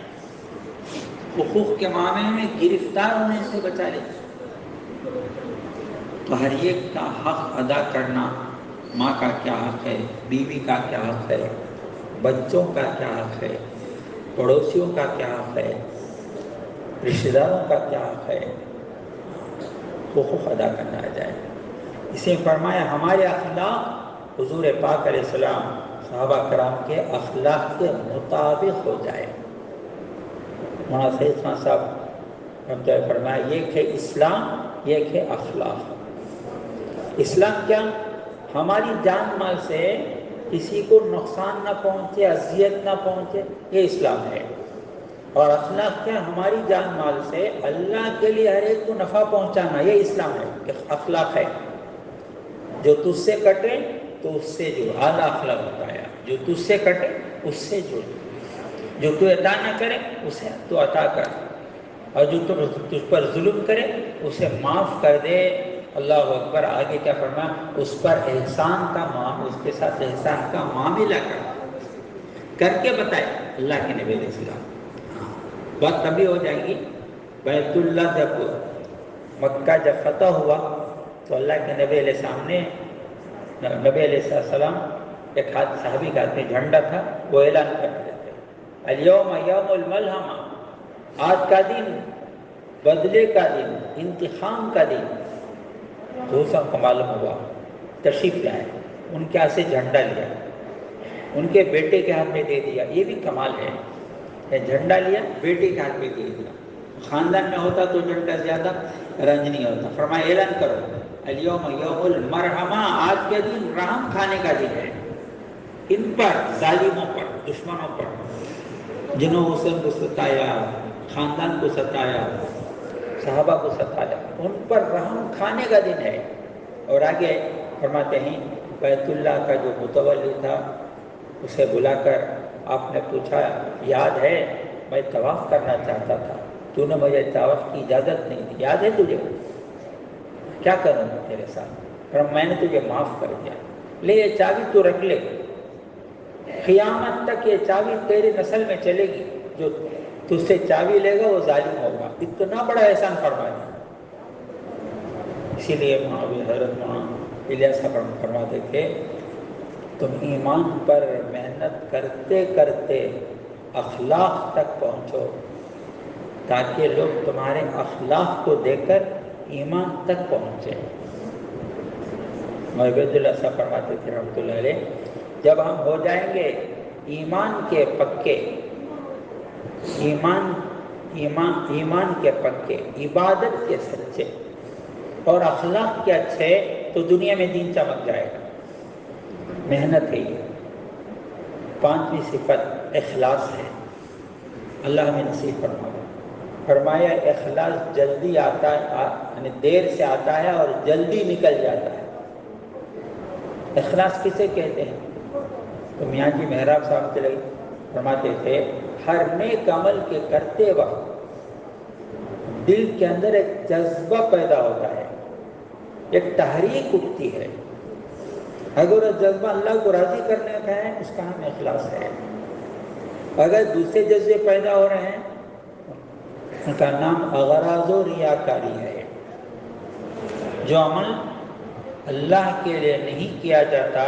حقوق کے معاملے میں گرفتار ہونے سے بچا لے. تو ہر ایک کا حق ادا کرنا، ماں کا کیا حق ہے، بیوی کا کیا حق ہے، بچوں کا کیا حق ہے، پڑوسیوں کا کیا حق ہے، رشتہ داروں کا کیا حق ہے، حقوق ادا کرنا آ جائے. اسے فرمایا ہمارے اخلاق حضور پاک علیہ السلام صحابہ کرام کے اخلاق کے مطابق ہو جائے. مولانا سعید خان صاحب نے فرمایا ایک ہے اسلام، ایک ہے اخلاق. اسلام کیا؟ ہماری جان مال سے کسی کو نقصان نہ پہنچے، اذیت نہ پہنچے، یہ اسلام ہے. اور اخلاق کیا؟ ہماری جان مال سے اللہ کے لیے ہر ایک کو نفع پہنچانا، یہ اسلام ہے، یہ اخلاق ہے. جو تجھ سے کٹے تو اس سے جو اعلیٰ اخلاق بتایا، جو تجھ سے کٹے اس سے جو تو عطا نہ کرے اسے تو عطا کر، اور جو تجھ پر ظلم کرے اسے معاف کر دے. اللہ اکبر. آگے کیا فرمایا؟ اس پر احسان کا اس کے ساتھ احسان کا معاملہ کر کے بتائے اللہ کے نبی علیہ السلام. بات تبھی ہو جائے گی بیت اللہ جب مکہ جب فتح ہوا تو اللہ کے نبی علیہ السلام نے نبی علیہ السلام ایک صحابی کا ہاتھ میں جھنڈا تھا، وہ اعلان کرتے تھے الیوم یوم الملحمہ، آج کا دن بدلے کا دن، انتقام کا دن. تو سب کو معلوم ہوا، تشریف لائے، ان کے ہاتھ سے جھنڈا لیا، ان کے بیٹے کے ہاتھ میں دے دیا. یہ بھی کمال ہے، جھنڈا لیا بیٹے کے ہاتھ میں دے دیا. خاندان میں ہوتا تو جھنڈا زیادہ رنج نہیں ہوتا. فرمایا اعلان کرو الیوم یوم المرحمہ، آج کے دن رحم کھانے کا دن ہے ان پر، ظالموں پر، دشمنوں پر، جنہوں حسین کو ستایا، خاندان کو ستایا، صحابہ کو ستایا، ان پر رحم کھانے کا دن ہے۔ اور آگے فرماتے ہیں بیت اللہ کا جو متولی تھا اسے بلا کر آپ نے پوچھا، یاد ہے میں طواف کرنا چاہتا تھا، تو نے مجھے طواف کی اجازت نہیں دی، یاد ہے تجھے؟ کیا کروں تیرے ساتھ؟ پر میں نے تجھے معاف کر دیا، لے یہ چابی تو رکھ لے، قیامت تک یہ چابی تیری نسل میں چلے گی، جو تجھ سے چابی لے گا وہ ظالم ہوگا۔ اتنا بڑا احسان فرمایا۔ اسی لیے حضرت مولانا الیاس صاحب فرماتے تھے، تم ایمان پر محنت کرتے کرتے اخلاق تک پہنچو، تاکہ لوگ تمہارے اخلاق کو دیکھ کر ایمان تک پہنچے۔ عبید اللہ صاحب فرماتے تھے رحمۃ اللہ علیہ، جب ہم ہو جائیں گے ایمان کے پکے، ایمان کے پکے، عبادت کے سچے اور اخلاق کے اچھے، تو دنیا میں دین چمک جائے گا۔ محنت ہے یہ۔ پانچویں صفت اخلاص ہے۔ اللہ ہمیں نصیب فرمایا اخلاص جلدی آتا ہے، یعنی دیر سے آتا ہے اور جلدی نکل جاتا ہے۔ اخلاص کسے کہتے ہیں؟ تو میاں جی محراب صاحب چلے فرماتے تھے، ہر نیک عمل کے کرتے وقت دل کے اندر ایک جذبہ پیدا ہوتا ہے، ایک تحریک اٹھتی ہے۔ اگر وہ جذبہ اللہ کو راضی کرنے کا ہے اس کا نام اخلاص ہے۔ اگر دوسرے جذبے پیدا ہو رہے ہیں ان کا نام اغراض و ریاکاری ہے۔ جو عمل اللہ کے لیے نہیں کیا جاتا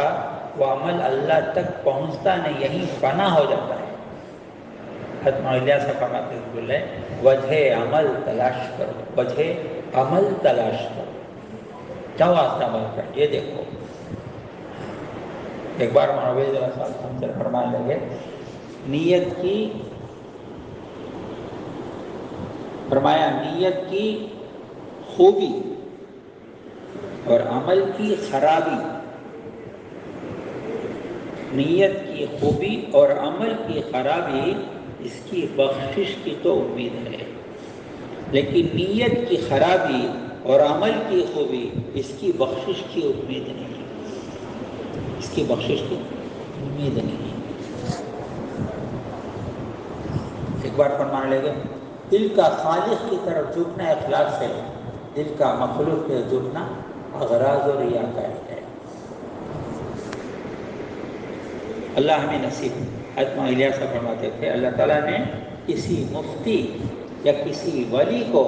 وہ عمل اللہ تک پہنچتا نہیں، یہیں فنا ہو جاتا ہے۔ حضرت مولانا صاحب فرماتے ہیں وجہ عمل تلاش کرو، وجہ عمل تلاش کرو، کیا واسطہ عمل کر، یہ دیکھو۔ ایک بار مولانا صاحب ہم سے فرمانے لگے، نیت کی، فرمایا نیت کی خوبی اور عمل کی خرابی، نیت کی خوبی اور عمل کی خرابی اس کی بخشش کی تو امید ہے، لیکن نیت کی خرابی اور عمل کی خوبی اس کی بخشش کی امید نہیں، اس کی بخشش کی امید نہیں۔ ایک بار فرمانے لگے، دل کا خالق کی طرف جھکنا اخلاص ہے، دل کا مخلوق سے جھکنا اغراض و ریاکاری ہے۔ اللہ ہمیں نصیب۔ حضرت الیاس صاحب فرماتے تھے اللہ تعالیٰ نے کسی مفتی یا کسی ولی کو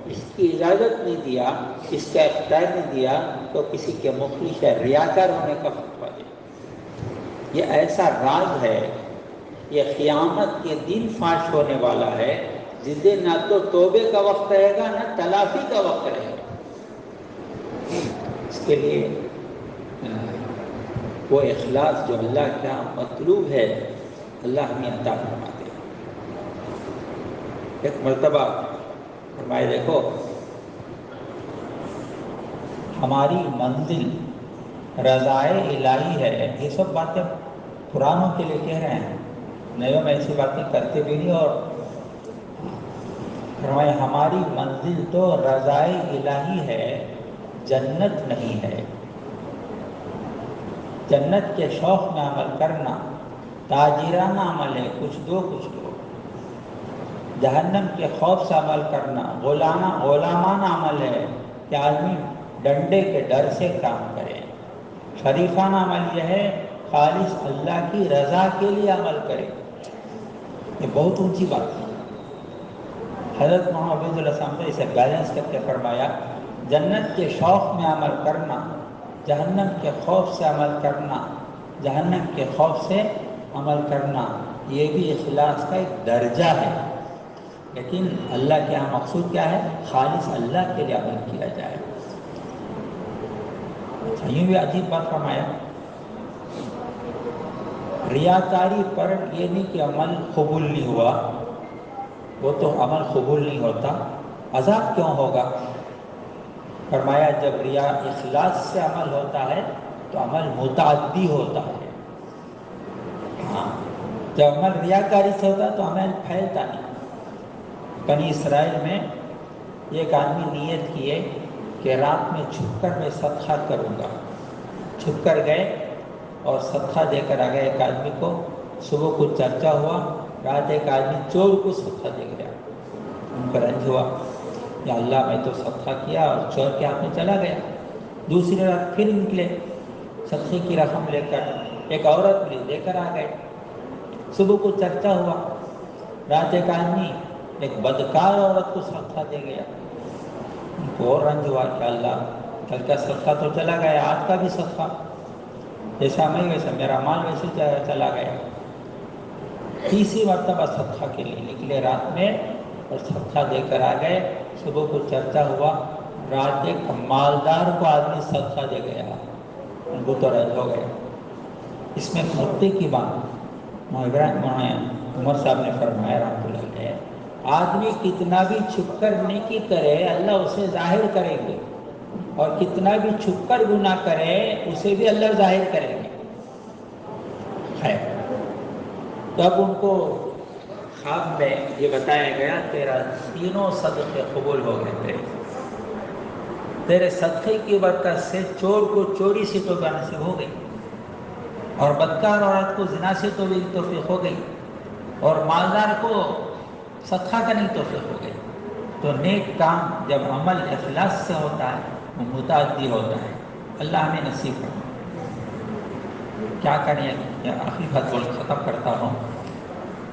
اس کی اجازت نہیں دیا، اس کا اختیار نہیں دیا تو کسی کے مخلص یا ریاکار ہونے کا فتویٰ دیا۔ یہ ایسا راز ہے، یہ قیامت کے دن فاش ہونے والا ہے، جس دن نہ تو توبے کا وقت رہے گا نہ تلافی کا وقت رہے گا۔ اس کے لیے وہ اخلاص جو اللہ کا مطلوب ہے اللہ ہمیں عطا فرما دے۔ ایک مرتبہ فرمائے دیکھو، ہماری منزل رضائے الہی ہے، یہ سب باتیں پرانوں کے لیے کہہ رہے ہیں، نئیوں میں ایسی باتیں کرتے بھی نہیں۔ اور فرمائے ہماری منزل تو رضائے الہی ہے، جنت نہیں ہے۔ جنت کے شوق میں عمل کرنا تاجرانہ عمل ہے، کچھ دو کچھ دو۔ جہنم کے خوف سے عمل کرنا غلامانہ عمل ہے کہ آدمی ڈنڈے کے ڈر سے کام کرے۔ شریفانہ عمل یہ ہے خالص اللہ کی رضا کے لیے عمل کرے۔ یہ بہت اونچی بات ہے۔ حضرت محمد عبید اللہ صاحب نے اسے بیلنس کر کے فرمایا، جنت کے شوق میں عمل کرنا، جہنم کے خوف سے عمل کرنا، جہنم کے خوف سے عمل کرنا، یہ بھی اخلاص کا ایک درجہ ہے، لیکن اللہ کے یہاں مقصود کیا ہے؟ خالص اللہ کے لیے عمل کیا جائے۔ یوں بھی عجیب بات فرمایا، ریاکاری پر یہ نہیں کہ عمل قبول نہیں ہوا، وہ تو عمل قبول نہیں ہوتا، عذاب کیوں ہوگا؟ فرمایا جب ریا اخلاص سے عمل ہوتا ہے تو عمل متعدی ہوتا ہے. ہاں جب عمل ریاکاری سے ہوتا ہے تو عمل پھیلتا نہیں. بنی اسرائیل میں ایک آدمی نیت کیے کہ رات میں چھپ کر میں صدقہ کروں گا. چھپ کر گئے اور صدقہ دے کر آ گئے ایک آدمی کو. صبح کو چرچا ہوا، رات ایک آدمی چور کو صدقہ دے گیا. ان کو رنج ہوا، یا اللہ میں تو صدقہ کیا اور چور کے ہاتھ میں چلا گیا. دوسری رات پھر نکلے صدقے کی رقم لے کر. ایک عورت ملی، لے کر آ گئے. صبح کو چرچا ہوا، رات ایک آدمی ایک بدکار عورت کو صدقہ دے گیا. ان کو اور رنج ہوا کہ اللہ کل کا صدقہ تو چلا گیا، آج کا بھی صدقہ جیسا میں ویسا میرا مال ویسے چلا گیا. تیسری مرتبہ صدقہ کے لیے نکلے رات میں اور صدقہ دے کر آ گئے. صبح کو چرچا ہوا، رات ایک مالدار کو آدمی صدقہ دے گیا. ان کو تو رنج ہو گیا. اس میں خطے کی بات عمر صاحب نے فرمایا رحمۃ اللہ علیہ، آدمی کتنا بھی چھپ کر نیکی کرے اللہ اسے ظاہر کریں گے، اور کتنا بھی چھپ کر گناہ کرے اسے بھی اللہ ظاہر کریں گے. تب ان کو خواب میں یہ بتایا گیا تیرا تینوں صدقے قبول ہو گئے. تیرے صدقے کی برکت سے چور کو چوری سے توبہ نصیب ہو گئی، اور بدکار عورت کو زنا سے توفیق ہو گئی، اور مالدار کو صدقہ کرنے کی توفیق ہو گئی. تو نیک کام جب عمل اخلاص سے ہوتا ہے وہ متعدی ہوتا ہے. اللہ ہمیں نصیب کرے. کیا کریں، آخری بات بول ختم کرتا ہوں.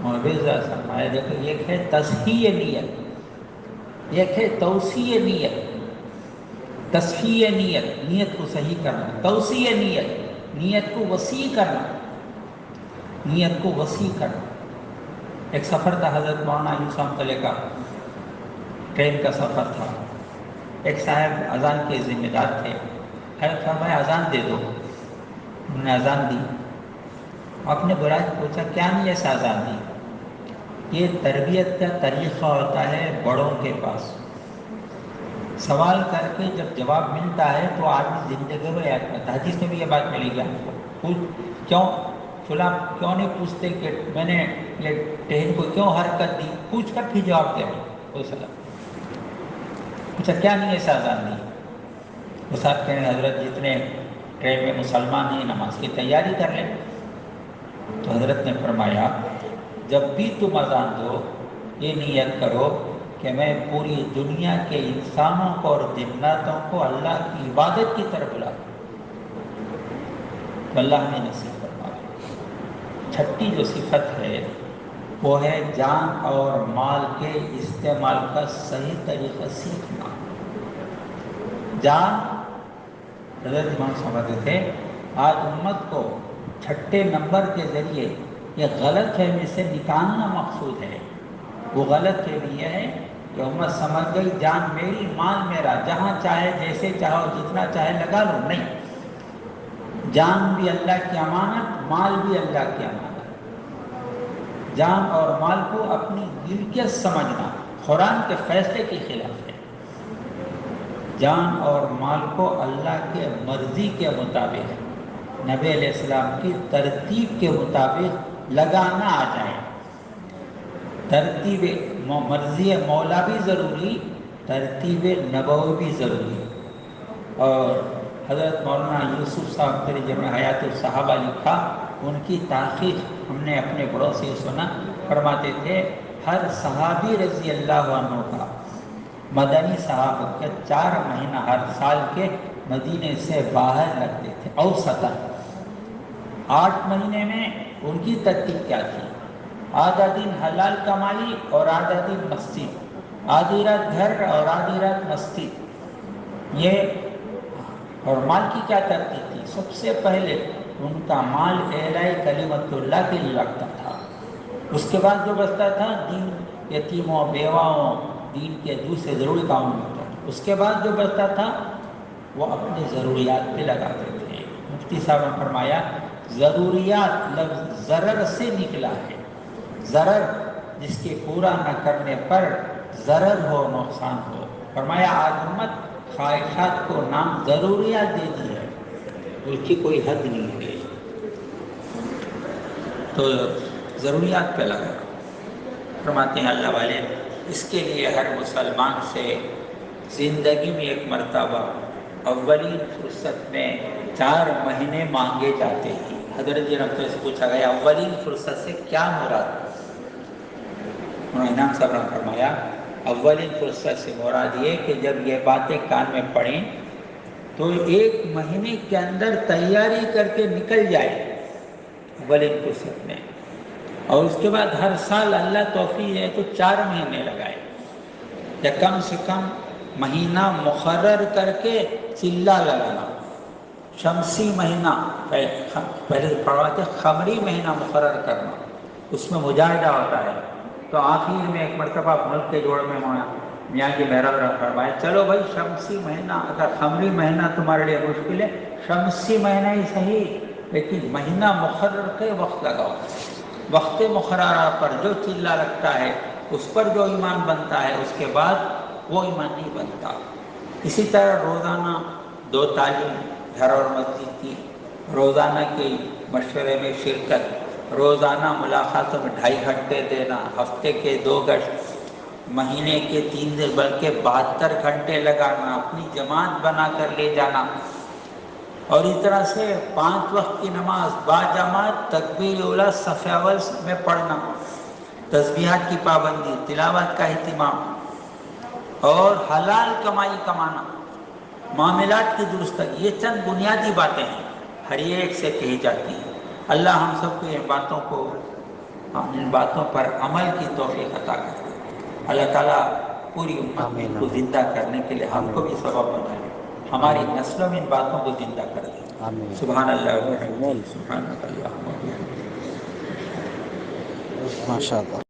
فرمایا دیکھو، ایک ہے تصحیح نیت، ایک ہے توسیع نیت. تصحیح نیت، نیت کو صحیح کرنا. توسیع نیت، نیت کو وسیع کرنا. نیت کو وسیع کرنا. ایک سفر تھا حضرت مولانا یوسف رحمۃ اللہ کا، ٹرین کا سفر تھا. ایک صاحب اذان کے ذمہ دار تھے. فرمایا اذان دے دو. انہوں نے اذان دی. آپ نے برائے پوچھا کیا نہیں ایسا اذان دی؟ یہ تربیت کا طریقہ ہوتا ہے بڑوں کے پاس. سوال کر کے جب جواب ملتا ہے تو آدمی زندگی میں یاد کرتا ہے. حدیث میں بھی یہ بات ملے گی آپ کو. کیوں فلاں کیوں نہیں پوچھتے کہ میں نے یہ ٹرین کو کیوں حرکت دی؟ پوچھ کر پھر جواب دے کوئی سلام. پوچھا کیا نہیں ایسا اذان دی؟ وہ صاحب کہنے حضرت جتنے ٹرین میں مسلمان ہیں نماز کی تیاری کر لیں. تو حضرت نے فرمایا جب بھی تم اذان دو یہ نیت کرو کہ میں پوری دنیا کے انسانوں کو اور جناتوں کو اللہ کی عبادت کی طرف بلاؤں. تو اللہ نے نصیب فرمایا. چھٹی جو صفت ہے وہ ہے جان اور مال کے استعمال کا صحیح طریقہ سیکھنا. جان حضرت امام سمجھتے تھے آج امت کو چھٹے نمبر کے ذریعے یہ غلط فہمی سے نکالنا مقصود ہے. وہ غلط فہمی یہ ہے کہ امت سمجھ گئی جان میری مال میرا، جہاں چاہے جیسے چاہو جتنا چاہے لگا لو. نہیں، جان بھی اللہ کی امانت، مال بھی اللہ کی امانت. جان اور مال کو اپنی ملکیت سمجھنا قرآن کے فیصلے کے خلاف ہے. جان اور مال کو اللہ کے مرضی کے مطابق، نبی علیہ السلام کی ترتیب کے مطابق لگانا آ جائے. ترتیب مرضی مولا بھی ضروری، ترتیب نبوی بھی ضروری. اور حضرت مولانا یوسف صاحب ترجمہ حیات الصحابہ لکھا، ان کی تحقیق ہم نے اپنے بڑوں سے سنا. فرماتے تھے ہر صحابی رضی اللہ عنہ کا مدنی صحابہ کے 4 مہینہ ہر سال کے مدینے سے باہر لگتے تھے. اوسطاً 8 مہینے میں ان کی ترتیب کیا تھی؟ آدھا دن حلال کمائی اور آدھا دن مسجد، آدھی رات گھر اور آدھی رات مسجد. یہ اور مال کی کیا ترتیب تھی؟ سب سے پہلے ان کا مال اعلاء کلمت اللہ کے لیے لگتا تھا. اس کے بعد جو بچتا تھا دین یتیموں بیواؤں دین کے دوسرے ضروری کاموں میں ہوتا تھا. اس کے بعد جو بچتا تھا وہ اپنی ضروریات پہ لگاتے تھے. مفتی صاحب نے فرمایا ضروریات لفظ ضرر سے نکلا ہے. ضرر جس کے پورا نہ کرنے پر ضرر ہو، نقصان ہو. فرمایا آج امت خواہشات کو نام ضروریات دے دی ہے، اس کی کوئی حد نہیں ہے، تو ضروریات پہ لگا۔ فرماتے ہیں اللہ والے اس کے لیے ہر مسلمان سے زندگی میں ایک مرتبہ اولین فرصت میں 4 مہینے مانگے جاتے ہیں۔ حضرت جی رحمۃ اللہ سے پوچھا گیا اولین فرصت سے کیا مراد؟ انہوں نے امام صاحب نے فرمایا اولین فرصت سے مراد یہ کہ جب یہ باتیں کان میں پڑیں تو 1 مہینے کے اندر تیاری کر کے نکل جائے اولین فرصت میں، اور اس کے بعد ہر سال اللہ توفیق ہے تو 4 مہینے لگائے، یا کم سے کم مہینہ مقرر کر کے چلہ لگانا، شمسی مہینہ پہلے پڑھواتے قمری مہینہ مقرر کرنا، اس میں مجاہدہ ہوتا ہے، تو آخر میں ایک مرتبہ ملک کے جوڑ میں میاں کی مہربان فرمایا چلو بھائی شمسی مہینہ، اگر قمری مہینہ تمہارے لیے مشکل ہے شمسی مہینہ ہی صحیح، لیکن مہینہ مقرر کے وقت لگاؤ، وقت مقررہ پر جو چلہ لگتا ہے اس پر جو ایمان بنتا ہے اس کے بعد وہ ایمان نہیں بنتا۔ اسی طرح روزانہ 2 تعلیم گھر اور مسجد کی، روزانہ کے مشورے میں شرکت، روزانہ ملاقاتوں میں 2.5 گھنٹے دینا، ہفتے کے 2 گشت، مہینے کے 3 دن بلکہ 72 گھنٹے لگانا، اپنی جماعت بنا کر لے جانا، اور اس طرح سے 5 وقت کی نماز باجماعت تکبیر اولیٰ صف اول میں پڑھنا، تسبیحات کی پابندی، تلاوت کا اہتمام، اور حلال کمائی کمانا، معاملات کی درستگی، یہ چند بنیادی باتیں ہیں، ہر ایک سے کہی جاتی ہیں۔ اللہ ہم سب کو ان باتوں پر عمل کی توفیق عطا کرے۔ اللہ تعالیٰ پوری امت میں ان آمین کو آمین زندہ کرنے کے لیے ہم کو آمین بھی سبب بنائے، ہماری آمین نسلوں میں ان باتوں کو زندہ کر دے۔ آمین سبحان اللہ و بحمدہ، سبحانک اللہم و بحمدک۔ ماشاء اللہ۔